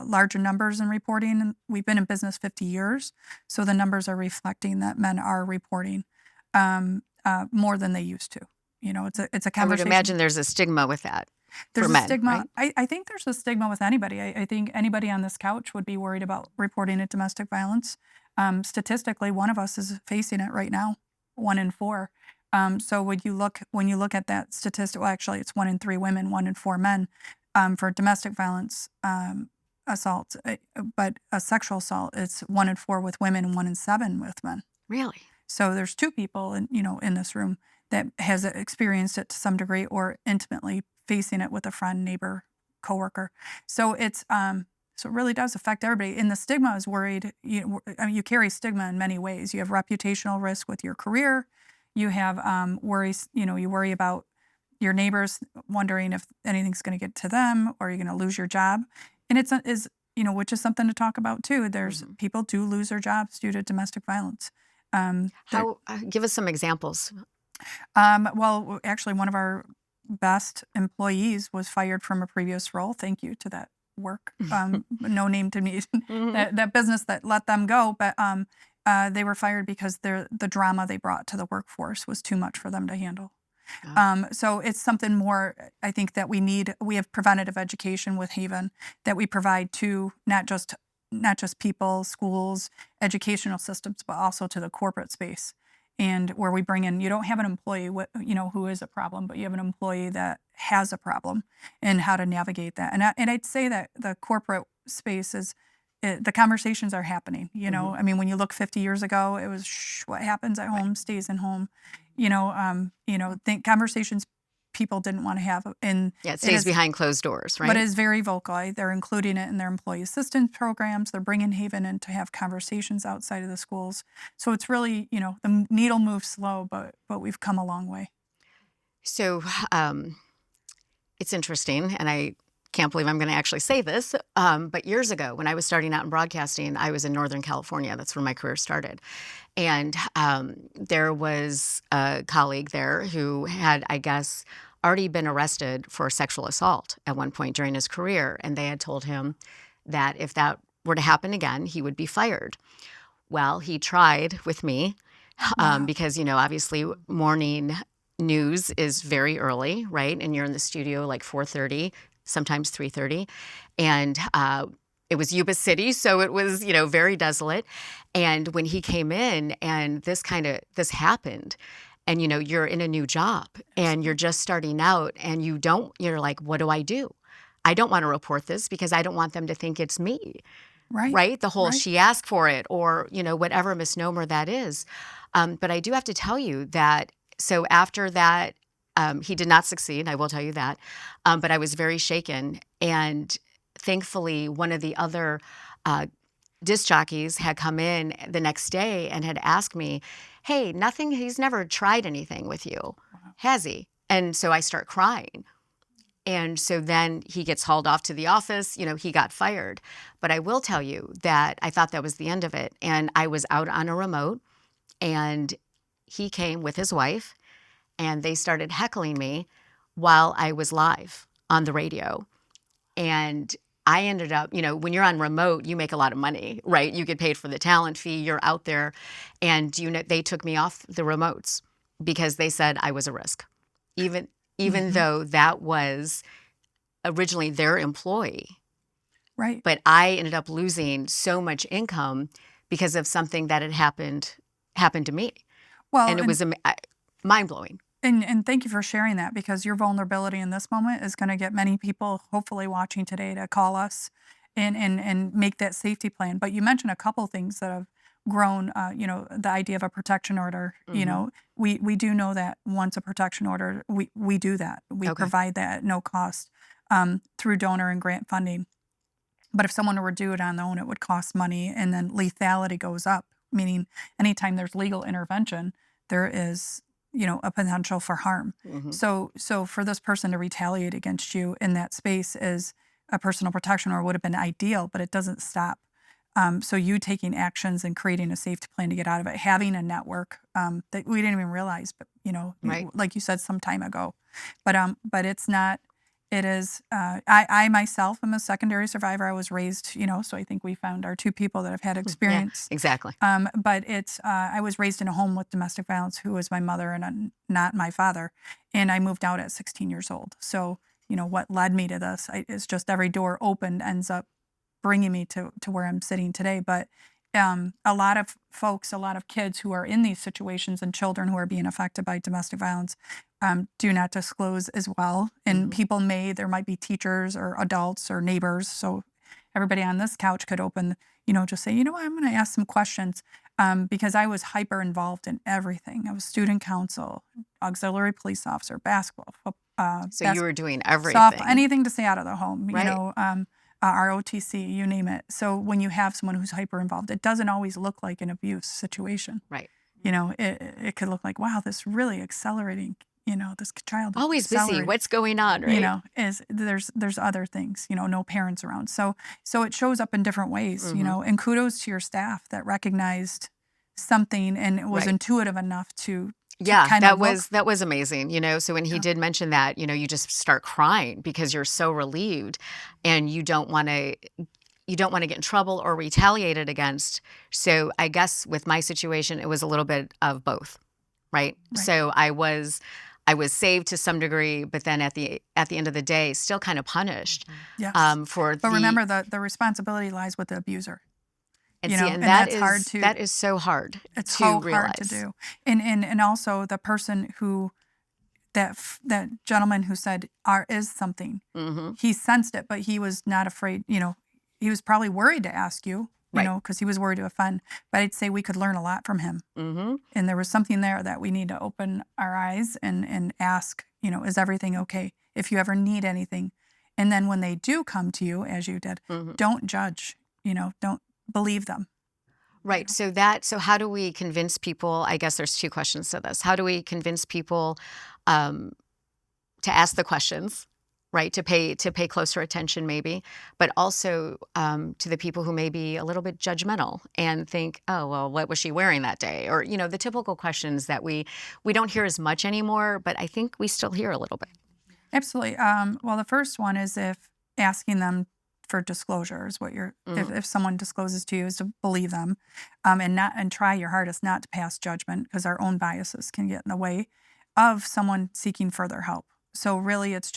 larger numbers in reporting, and we've been in business 50 years, so the numbers are reflecting that men are reporting more than they used to. It's a conversation. I would imagine there's a stigma with that. There's for men, a stigma. Right? I think there's a stigma with anybody. I think anybody on this couch would be worried about reporting a domestic violence. Statistically, one of us is facing it right now, 1 in 4. So when you look at that statistic, well, actually, it's 1 in 3 women, 1 in 4 men. For domestic violence assault, but a sexual assault, it's 1 in 4 with women and 1 in 7 with men. Really? So there's 2 people in this room that has experienced it to some degree or intimately facing it with a friend, neighbor, coworker. So it's so it really does affect everybody. And the stigma is worried. You carry stigma in many ways. You have reputational risk with your career. You have worries. You worry about your neighbors wondering if anything's going to get to them, or you're going to lose your job. And which is something to talk about too. There's people do lose their jobs due to domestic violence. Give us some examples. Well, actually, one of our best employees was fired from a previous role. Thank you to that work. No name to me, that business that let them go, but they were fired because the drama they brought to the workforce was too much for them to handle. So it's something more, I think, that we need. We have preventative education with Haven that we provide to not just people, schools, educational systems, but also to the corporate space. And where we bring in, you don't have an employee, who is a problem, but you have an employee that has a problem and how to navigate that. And I'd say that the corporate space is, the conversations are happening. When you look 50 years ago, it was what happens at home stays in home. Think conversations people didn't want to have. And it stays behind closed doors, right? But it's very vocal. They're including it in their employee assistance programs. They're bringing Haven in to have conversations outside of the schools. So it's really, the needle moves slow, but we've come a long way. So it's interesting, and I can't believe I'm going to actually say this, but years ago when I was starting out in broadcasting, I was in Northern California. That's where my career started. And there was a colleague there who had, I guess, already been arrested for sexual assault at one point during his career. And they had told him that if that were to happen again, he would be fired. Well, he tried with me because, obviously morning news is very early, right? And you're in the studio like 4:30, sometimes 3:30. And it was Yuba City, so it was, very desolate. And when he came in and this happened, and, you're in a new job and you're just starting out and you're like, what do I do? I don't want to report this because I don't want them to think it's me. Right? The whole she asked for it or, whatever misnomer that is. But I do have to tell you that, so after that, he did not succeed, I will tell you that. But I was very shaken. And thankfully, one of the other disc jockeys had come in the next day and had asked me, hey, he's never tried anything with you, has he? And so I start crying. And so then he gets hauled off to the office, he got fired. But I will tell you that I thought that was the end of it. And I was out on a remote and he came with his wife and they started heckling me while I was live on the radio. And I ended up, when you're on remote, you make a lot of money, right? You get paid for the talent fee, you're out there. And, they took me off the remotes because they said I was a risk. Even though that was originally their employee. Right. But I ended up losing so much income because of something that had happened to me. Well, and it was mind-blowing. And thank you for sharing that, because your vulnerability in this moment is going to get many people hopefully watching today to call us and make that safety plan. But you mentioned a couple things that have grown, the idea of a protection order. We do know that once a protection order, we do that. We provide that at no cost through donor and grant funding. But if someone were to do it on their own, it would cost money, and then lethality goes up, meaning anytime there's legal intervention, there is a potential for harm. So for this person to retaliate against you in that space is a personal protection order would have been ideal, but it doesn't stop. So you taking actions and creating a safety plan to get out of it, having a network that we didn't even realize, but like you said some time ago, but it's not. It is. I myself am a secondary survivor. I was raised, so I think we found our two people that have had experience. Yeah, exactly. But it's. I was raised in a home with domestic violence, who was my mother and not my father, and I moved out at 16 years old. So what led me to this is just every door opened ends up bringing me to where I'm sitting today. But a lot of folks, a lot of kids who are in these situations and children who are being affected by domestic violence do not disclose as well. And there might be teachers or adults or neighbors. So everybody on this couch could open, just say, I'm going to ask some questions because I was hyper involved in everything. I was student council, auxiliary police officer, basketball, so you were doing everything. Softball, anything to stay out of the home, ROTC, you name it. So when you have someone who's hyper involved, it doesn't always look like an abuse situation. Right. It could look like, wow, this really accelerating, this child always busy. What's going on, right? There's other things, no parents around. So it shows up in different ways, and kudos to your staff that recognized something and it was intuitive enough to that was amazing, so when he did mention that, you just start crying because you're so relieved and you don't want to get in trouble or retaliated against. So I guess with my situation, it was a little bit of both, right? So I was saved to some degree, but then at the end of the day, still kind of punished. Yes. But remember, the responsibility lies with the abuser. And that's hard to. That is so hard. It's to so realize. Hard to do. And also the person who, that gentleman who said is something. He sensed it, but he was not afraid. He was probably worried to ask you. Because he was worried to offend. But I'd say we could learn a lot from him. And there was something there that we need to open our eyes and ask. Is everything okay? If you ever need anything, and then when they do come to you, as you did, don't judge. Don't. Believe them. Right. So how do we convince people? I guess there's two questions to this. How do we convince people to ask the questions? right? To pay closer attention, maybe, but also to the people who may be a little bit judgmental and think, oh, well, what was she wearing that day? Or, the typical questions that we don't hear as much anymore, but I think we still hear a little bit. Absolutely. Well, the first one is if asking them for disclosure is what if someone discloses to you, is to believe them, and try your hardest not to pass judgment, because our own biases can get in the way of someone seeking further help. So really, it's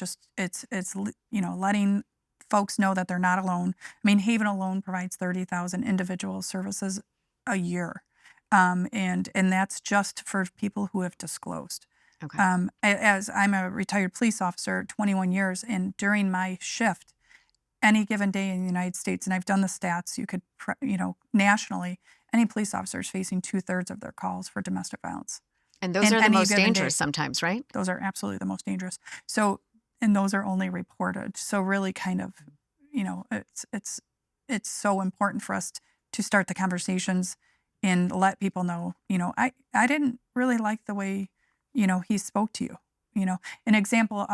letting folks know that they're not alone. I mean, Haven alone provides 30,000 individual services a year, and that's just for people who have disclosed. Okay. As I'm a retired police officer, 21 years, and during my shift, any given day in the United States, and I've done the stats, you could, nationally, any police officer is facing 2/3 of their calls for domestic violence. And those are the most dangerous sometimes, right? Those are absolutely the most dangerous. So, and those are only reported. So really kind of, it's so important for us to start the conversations and let people know, I didn't really like the way, he spoke to you. An example,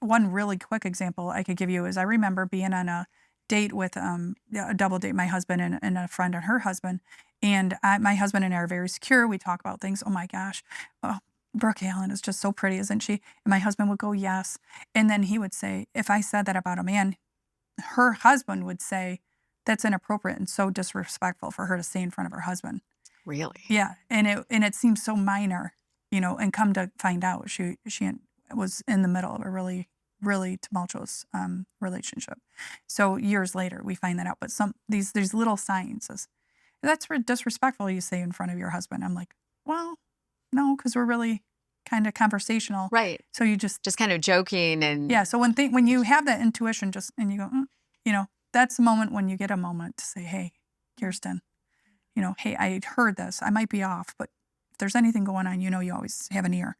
one really quick example I could give you is I remember being on a date with a double date, my husband and a friend and her husband. And my husband and I are very secure. We talk about things. Oh my gosh, Brooke Allen is just so pretty, isn't she? And my husband would go, yes. And then he would say, if I said that about a man, her husband would say, that's inappropriate and so disrespectful for her to say in front of her husband. Really? Yeah. And it seems so minor, and come to find out she was in the middle of a really, really tumultuous relationship. So years later, we find that out. But these little signs is, that's disrespectful, you say in front of your husband. I'm like, well, no, because we're really kind of conversational. Right. So you just kind of joking and. Yeah. So when you have that intuition, and you go, that's the moment when you get a moment to say, hey, Kirsten, hey, I heard this. I might be off, but if there's anything going on, you always have an ear,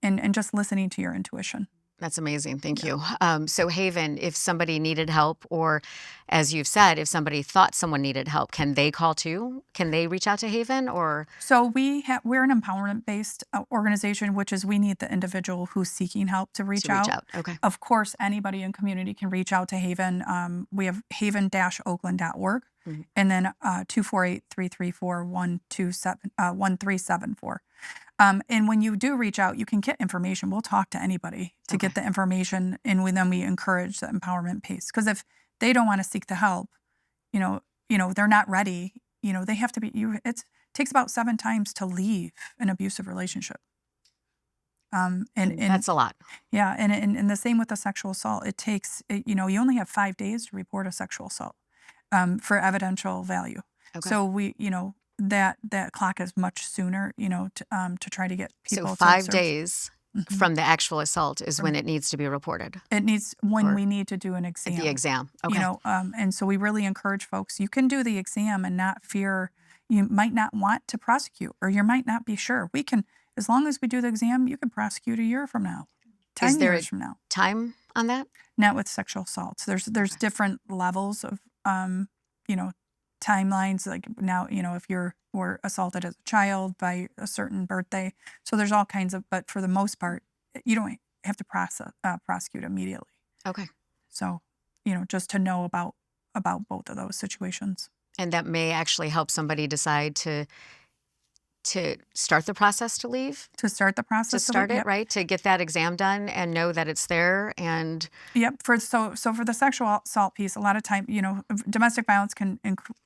and just listening to your intuition. That's amazing. Thank you. So Haven, if somebody needed help, or as you've said, if somebody thought someone needed help, can they call too? Can they reach out to Haven, or? So we're an empowerment-based organization, which is we need the individual who's seeking help to reach out. Okay. Of course, anybody in community can reach out to Haven. We have haven-oakland.org. Mm-hmm. And then 248-334-1374. And when you do reach out, you can get information. We'll talk to anybody to get the information, and then we encourage the empowerment piece. Because if they don't want to seek the help, they're not ready. They have to be. It takes about 7 times to leave an abusive relationship. And that's a lot. Yeah, and the same with the sexual assault. It takes you only have 5 days to report a sexual assault. For evidential value. Okay. So we, that clock is much sooner, to try to get people. So 5 days from the actual assault is when it needs to be reported. It needs when we need to do an exam. The exam, okay. And so we really encourage folks. You can do the exam and not fear. You might not want to prosecute, or you might not be sure. We can, as long as we do the exam, you can prosecute a year from now, 10 years from now. Time on that? Not with sexual assaults. There's different levels of timelines, like now, if were assaulted as a child by a certain birthday. So there's all kinds of, but for the most part, you don't have to prosecute immediately. Okay. So, just to know about both of those situations. And that may actually help somebody decide to start the process to leave? To start the process to start it, yep. Right? To get that exam done and know that it's there and... Yep. So for the sexual assault piece, a lot of time, domestic violence can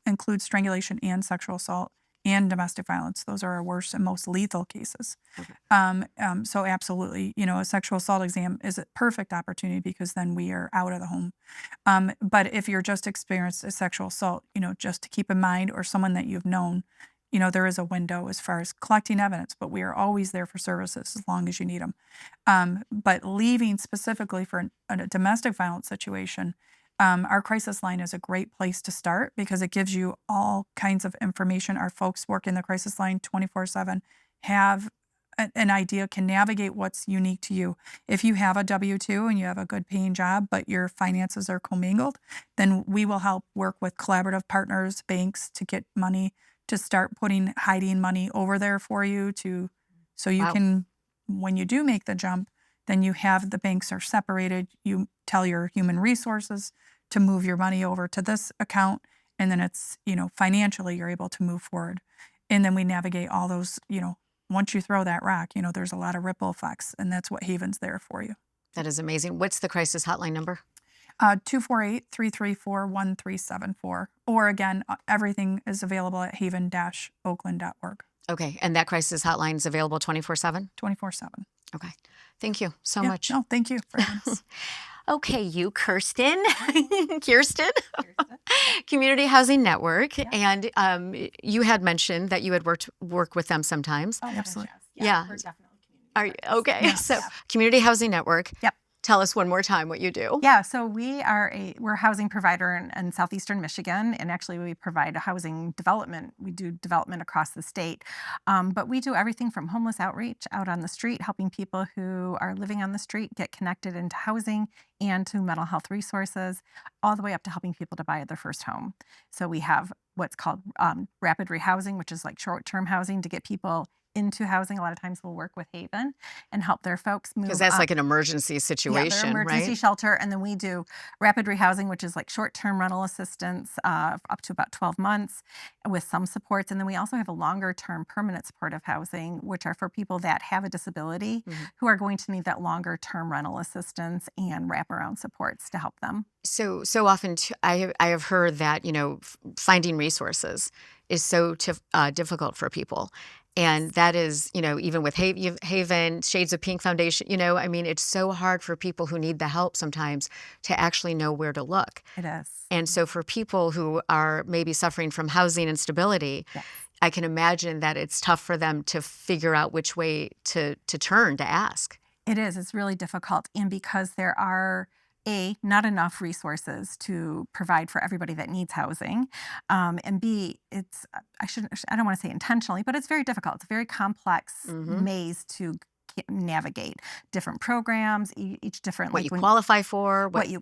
include strangulation and sexual assault and domestic violence. Those are our worst and most lethal cases. Okay. So absolutely, a sexual assault exam is a perfect opportunity because then we are out of the home. But if you're just experienced a sexual assault, just to keep in mind, or someone that you've known, there is a window as far as collecting evidence, but we are always there for services as long as you need them. But leaving specifically for a domestic violence situation, our crisis line is a great place to start because it gives you all kinds of information. Our folks work in the crisis line 24/7, have an idea, can navigate what's unique to you. If you have a W-2 and you have a good paying job, but your finances are commingled, then we will help work with collaborative partners, banks, to get money to start hiding money over there for you so you can, when you do make the jump, then you have the banks are separated. You tell your human resources to move your money over to this account, and then it's, financially you're able to move forward. And then we navigate all those, once you throw that rock, there's a lot of ripple effects, and that's what Haven's there for you. That is amazing. What's the crisis hotline number? 248-334-1374. Or again, everything is available at haven-oakland.org. Okay. And that crisis hotline is available 24/7? 24/7. Okay. Thank you so much. No, thank you for having us. Okay, you, Kirsten. Kirsten. Community Housing Network. Yeah. And you had mentioned that you had worked with them sometimes. Oh, absolutely. Yeah. We're definitely community. Are you, okay. Yeah. So Community Housing Network. Yep. Tell us one more time what you do. Yeah, so we're a housing provider in southeastern Michigan, and actually we provide a housing development. We do development across the state, but we do everything from homeless outreach out on the street, helping people who are living on the street get connected into housing and to mental health resources, all the way up to helping people to buy their first home. So we have what's called rapid rehousing, which is like short-term housing to get people into housing. A lot of times we'll work with Haven and help their folks move. Because that's up. like an emergency situation, they're emergency right? shelter. And then we do rapid rehousing, which is like short-term rental assistance up to about 12 months with some supports. And then we also have a longer-term permanent supportive housing, which are for people that have a disability who are going to need that longer-term rental assistance and wraparound supports to help them. So often I have heard that, finding resources is so difficult for people. And that is, even with Haven, Shades of Pink Foundation, it's so hard for people who need the help sometimes to actually know where to look. It is. And so for people who are maybe suffering from housing instability, Yes. I can imagine that it's tough for them to figure out which way to turn to ask. It is. It's really difficult. And because there are not enough resources to provide for everybody that needs housing, and B, it's I don't want to say intentionally, but it's very difficult. It's a very complex maze to navigate. Different programs, each different what you qualify for, what you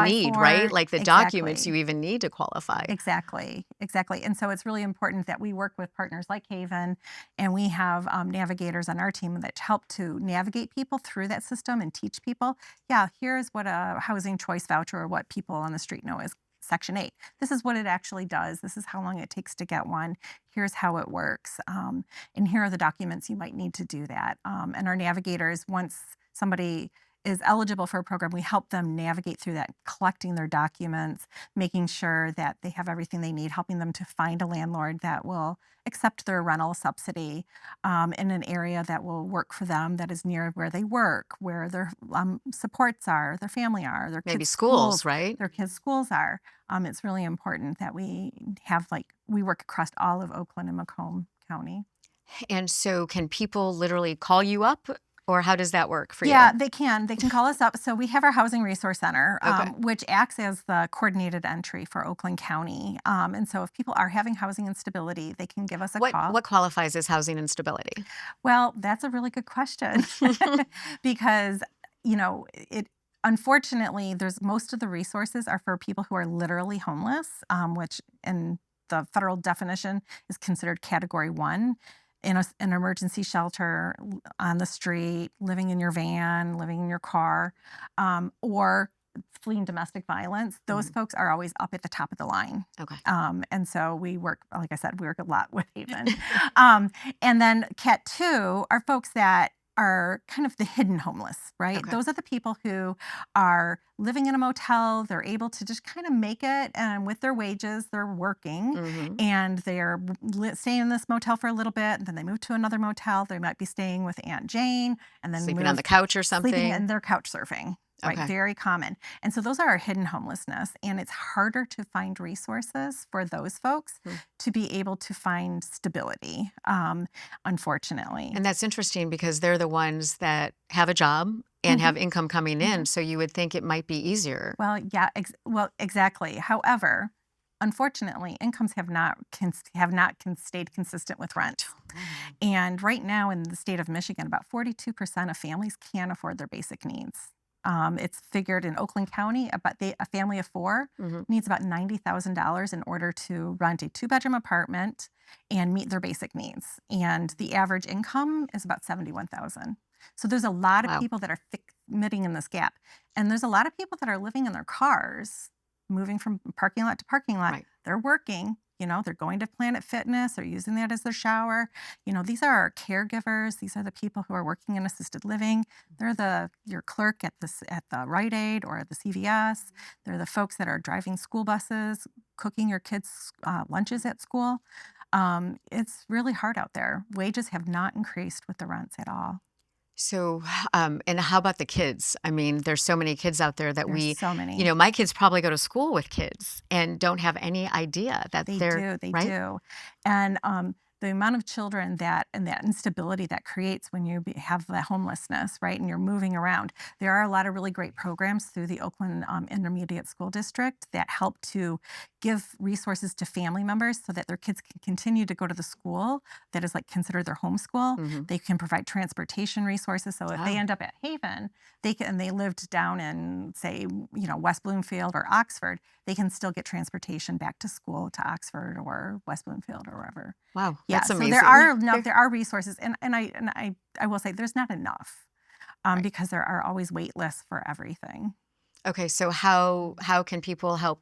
need, for, right? Like the exactly. documents you even need to qualify. Exactly. And so it's really important that we work with partners like Haven, and we have navigators on our team that help to navigate people through that system and teach people, here's what a housing choice voucher, or what people on the street know as Section 8. This is what it actually does. This is how long it takes to get one. Here's how it works. And here are the documents you might need to do that. And our navigators, once somebody is eligible for a program, we help them navigate through that, collecting their documents, making sure that they have everything they need, helping them to find a landlord that will accept their rental subsidy in an area that will work for them, that is near where they work, where their supports are, their family are, their maybe kids' schools, right? Their kids' schools are. It's really important that we have we work across all of Oakland and Macomb County. And so can people literally call you up? Or how does that work for you? Yeah, they can. They can call us up. So we have our Housing Resource Center, Okay. which acts as the coordinated entry for Oakland County. And so if people are having housing instability, they can give us a call. What qualifies as housing instability? Well, that's a really good question because, unfortunately, most of the resources are for people who are literally homeless, which in the federal definition is considered Category 1. In an emergency shelter, on the street, living in your van, living in your car, or fleeing domestic violence, those folks are always up at the top of the line. Okay. And so we work, like I said, we work a lot with Haven. And then Cat 2 are folks that are kind of the hidden homeless, right? Okay. Those are the people who are living in a motel. They're able to just kind of make it, and with their wages, they're working, and they're staying in this motel for a little bit, and then they move to another motel. They might be staying with Aunt Jane, and then Sleeping on the couch or something. Sleeping, and they're couch surfing. Right, Okay. very common. And so those are our hidden homelessness, and it's harder to find resources for those folks to be able to find stability, unfortunately. And that's interesting because they're the ones that have a job and have income coming in, so you would think it might be easier. Well, yeah, exactly. However, unfortunately, incomes have not stayed consistent with rent. And right now in the state of Michigan, about 42% of families can't afford their basic needs. It's figured in Oakland County, a family of 4 needs about $90,000 in order to rent a 2-bedroom apartment and meet their basic needs. And the average income is about $71,000. So there's a lot of people that are fitting in this gap. And there's a lot of people that are living in their cars, moving from parking lot to parking lot. Right. They're working. They're going to Planet Fitness. They're using that as their shower. These are our caregivers. These are the people who are working in assisted living. They're your clerk at the Rite Aid or at the CVS. They're the folks that are driving school buses, cooking your kids' lunches at school. It's really hard out there. Wages have not increased with the rents at all. So, and how about the kids? I mean, there's so many kids out there that There's so many. my kids probably go to school with kids and don't have any idea that They they're right? do. And the amount of children and that instability that creates when you have the homelessness, right, and you're moving around. There are a lot of really great programs through the Oakland Intermediate School District that help to give resources to family members so that their kids can continue to go to the school that is considered their home school. Mm-hmm. They can provide transportation resources. So if they end up at Haven, they lived down in, say, West Bloomfield or Oxford, they can still get transportation back to school to Oxford or West Bloomfield or wherever. Wow, yeah, that's amazing. So there are resources, and I will say there's not enough because there are always wait lists for everything. Okay, so how can people help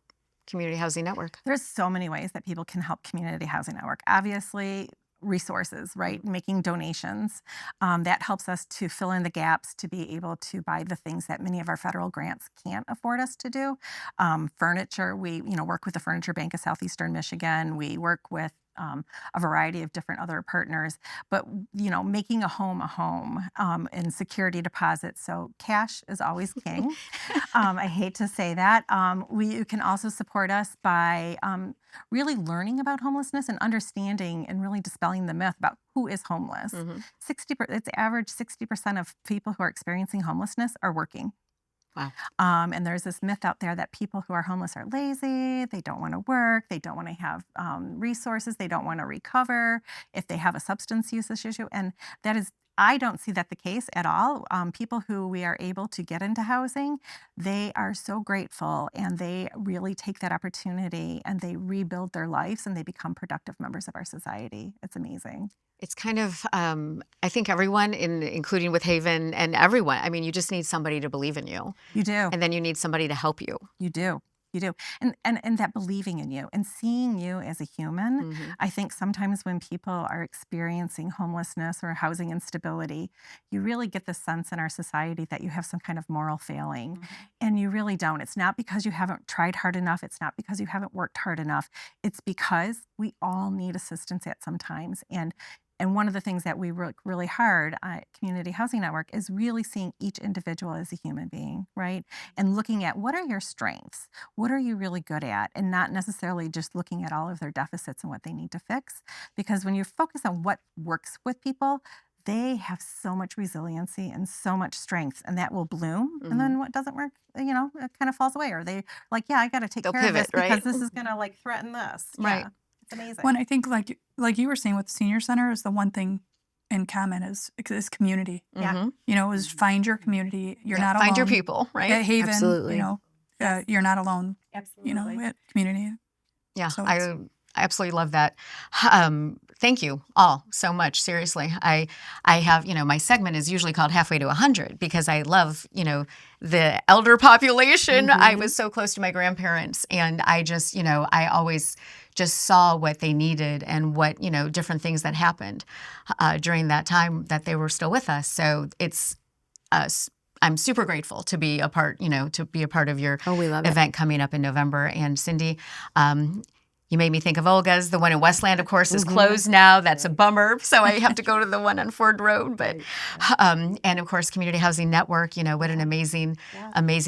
Community Housing Network? There's so many ways that people can help Community Housing Network. Obviously, resources, right? Making donations. That helps us to fill in the gaps to be able to buy the things that many of our federal grants can't afford us to do. Furniture, we work with the Furniture Bank of Southeastern Michigan. We work with a variety of different other partners, but making a home and security deposits. So cash is always king. I hate to say that. You can also support us by really learning about homelessness and understanding and really dispelling the myth about who is homeless. Mm-hmm. It's average 60% of people who are experiencing homelessness are working. Wow. And there's this myth out there that people who are homeless are lazy, they don't want to work, they don't want to have resources, they don't want to recover if they have a substance use issue. And I don't see that the case at all. People who we are able to get into housing, they are so grateful and they really take that opportunity and they rebuild their lives and they become productive members of our society. It's amazing. It's kind of, I think everyone, including with Haven and everyone, I mean, you just need somebody to believe in you. You do. And then you need somebody to help you. You do. And that believing in you and seeing you as a human. Mm-hmm. I think sometimes when people are experiencing homelessness or housing instability, you really get the sense in our society that you have some kind of moral failing. Mm-hmm. And you really don't. It's not because you haven't tried hard enough. It's not because you haven't worked hard enough. It's because we all need assistance at some times. And one of the things that we work really hard at Community Housing Network is really seeing each individual as a human being, right? And looking at what are your strengths? What are you really good at? And not necessarily just looking at all of their deficits and what they need to fix. Because when you focus on what works with people, they have so much resiliency and so much strength, and that will bloom. Mm-hmm. And then what doesn't work, it kind of falls away. Or they I got to take care of this because this is going to threaten this. Right. Yeah. It's amazing. When I think like you were saying with the senior center is the one thing in common is community. Yeah. Is find your community. You're not alone. Find your people, right? At Haven, absolutely. You're not alone. Absolutely. At community. Yeah, so I absolutely love that. Thank you all so much. Seriously, I have, my segment is usually called Halfway to 100 because I love, the elder population. Mm-hmm. I was so close to my grandparents and I just, I always just saw what they needed and what, different things that happened during that time that they were still with us. So it's I'm super grateful to be a part, of your event coming up in November. And Cindy, you made me think of Olga's. The one in Westland, of course, is closed now. That's a bummer. So I have to go to the one on Ford Road. But and of course, Community Housing Network. What an amazing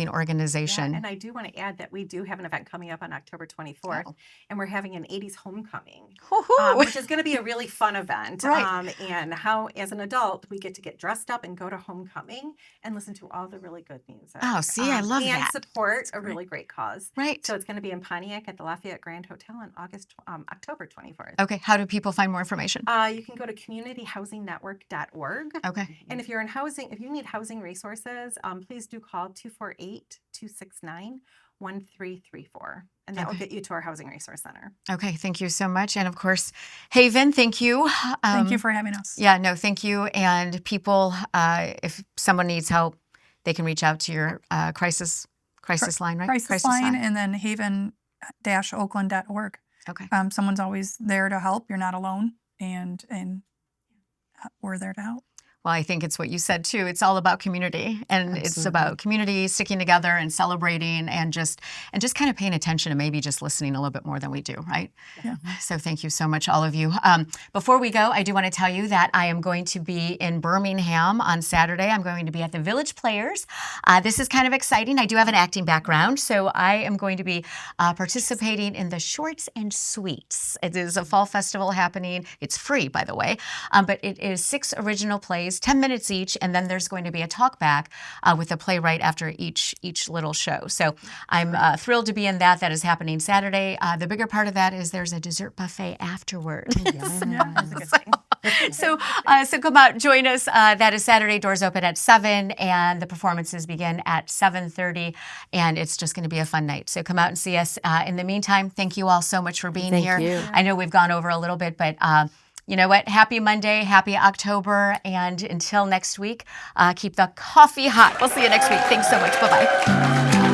organization. Yeah. And I do want to add that we do have an event coming up on October 24th, and we're having an 80s homecoming, which is going to be a really fun event. Right. And how, as an adult, we get to get dressed up and go to homecoming and listen to all the really good music. Oh, see, I love that. And support a really great cause. Right. So it's going to be in Pontiac at the Lafayette Grand Hotel on October 24th. Okay. How do people find more information? You can go to communityhousingnetwork.org. Okay. And if you need housing resources, please do call 248-269-1030. 1334. And that will get you to our Housing Resource Center. Okay, thank you so much. And of course, Haven, thank you. Thank you for having us. Yeah, no, thank you. And people, if someone needs help, they can reach out to your crisis line, right? Crisis line, and then haven-oakland.org. Okay. Someone's always there to help. You're not alone, and we're there to help. Well, I think it's what you said too. It's all about community, and it's about community sticking together and celebrating, and just kind of paying attention and maybe just listening a little bit more than we do, right? Yeah. So thank you so much, all of you. Before we go, I do want to tell you that I am going to be in Birmingham on Saturday. I'm going to be at the Village Players. This is kind of exciting. I do have an acting background, so I am going to be participating in the Shorts and Sweets. It is a fall festival happening. It's free, by the way, but it is 6 original plays, 10 minutes each, and then there's going to be a talk back with a playwright after each little show. So I'm thrilled to be in that. That is happening Saturday. The bigger part of that is there's a dessert buffet afterward. So come out, join us. That is Saturday. Doors open at 7, and the performances begin at 7:30, and it's just going to be a fun night. So come out and see us. In the meantime, thank you all so much for being here. Thank you. I know we've gone over a little bit, but you know what? Happy Monday, happy October, and until next week, keep the coffee hot. We'll see you next week. Thanks so much. Bye-bye.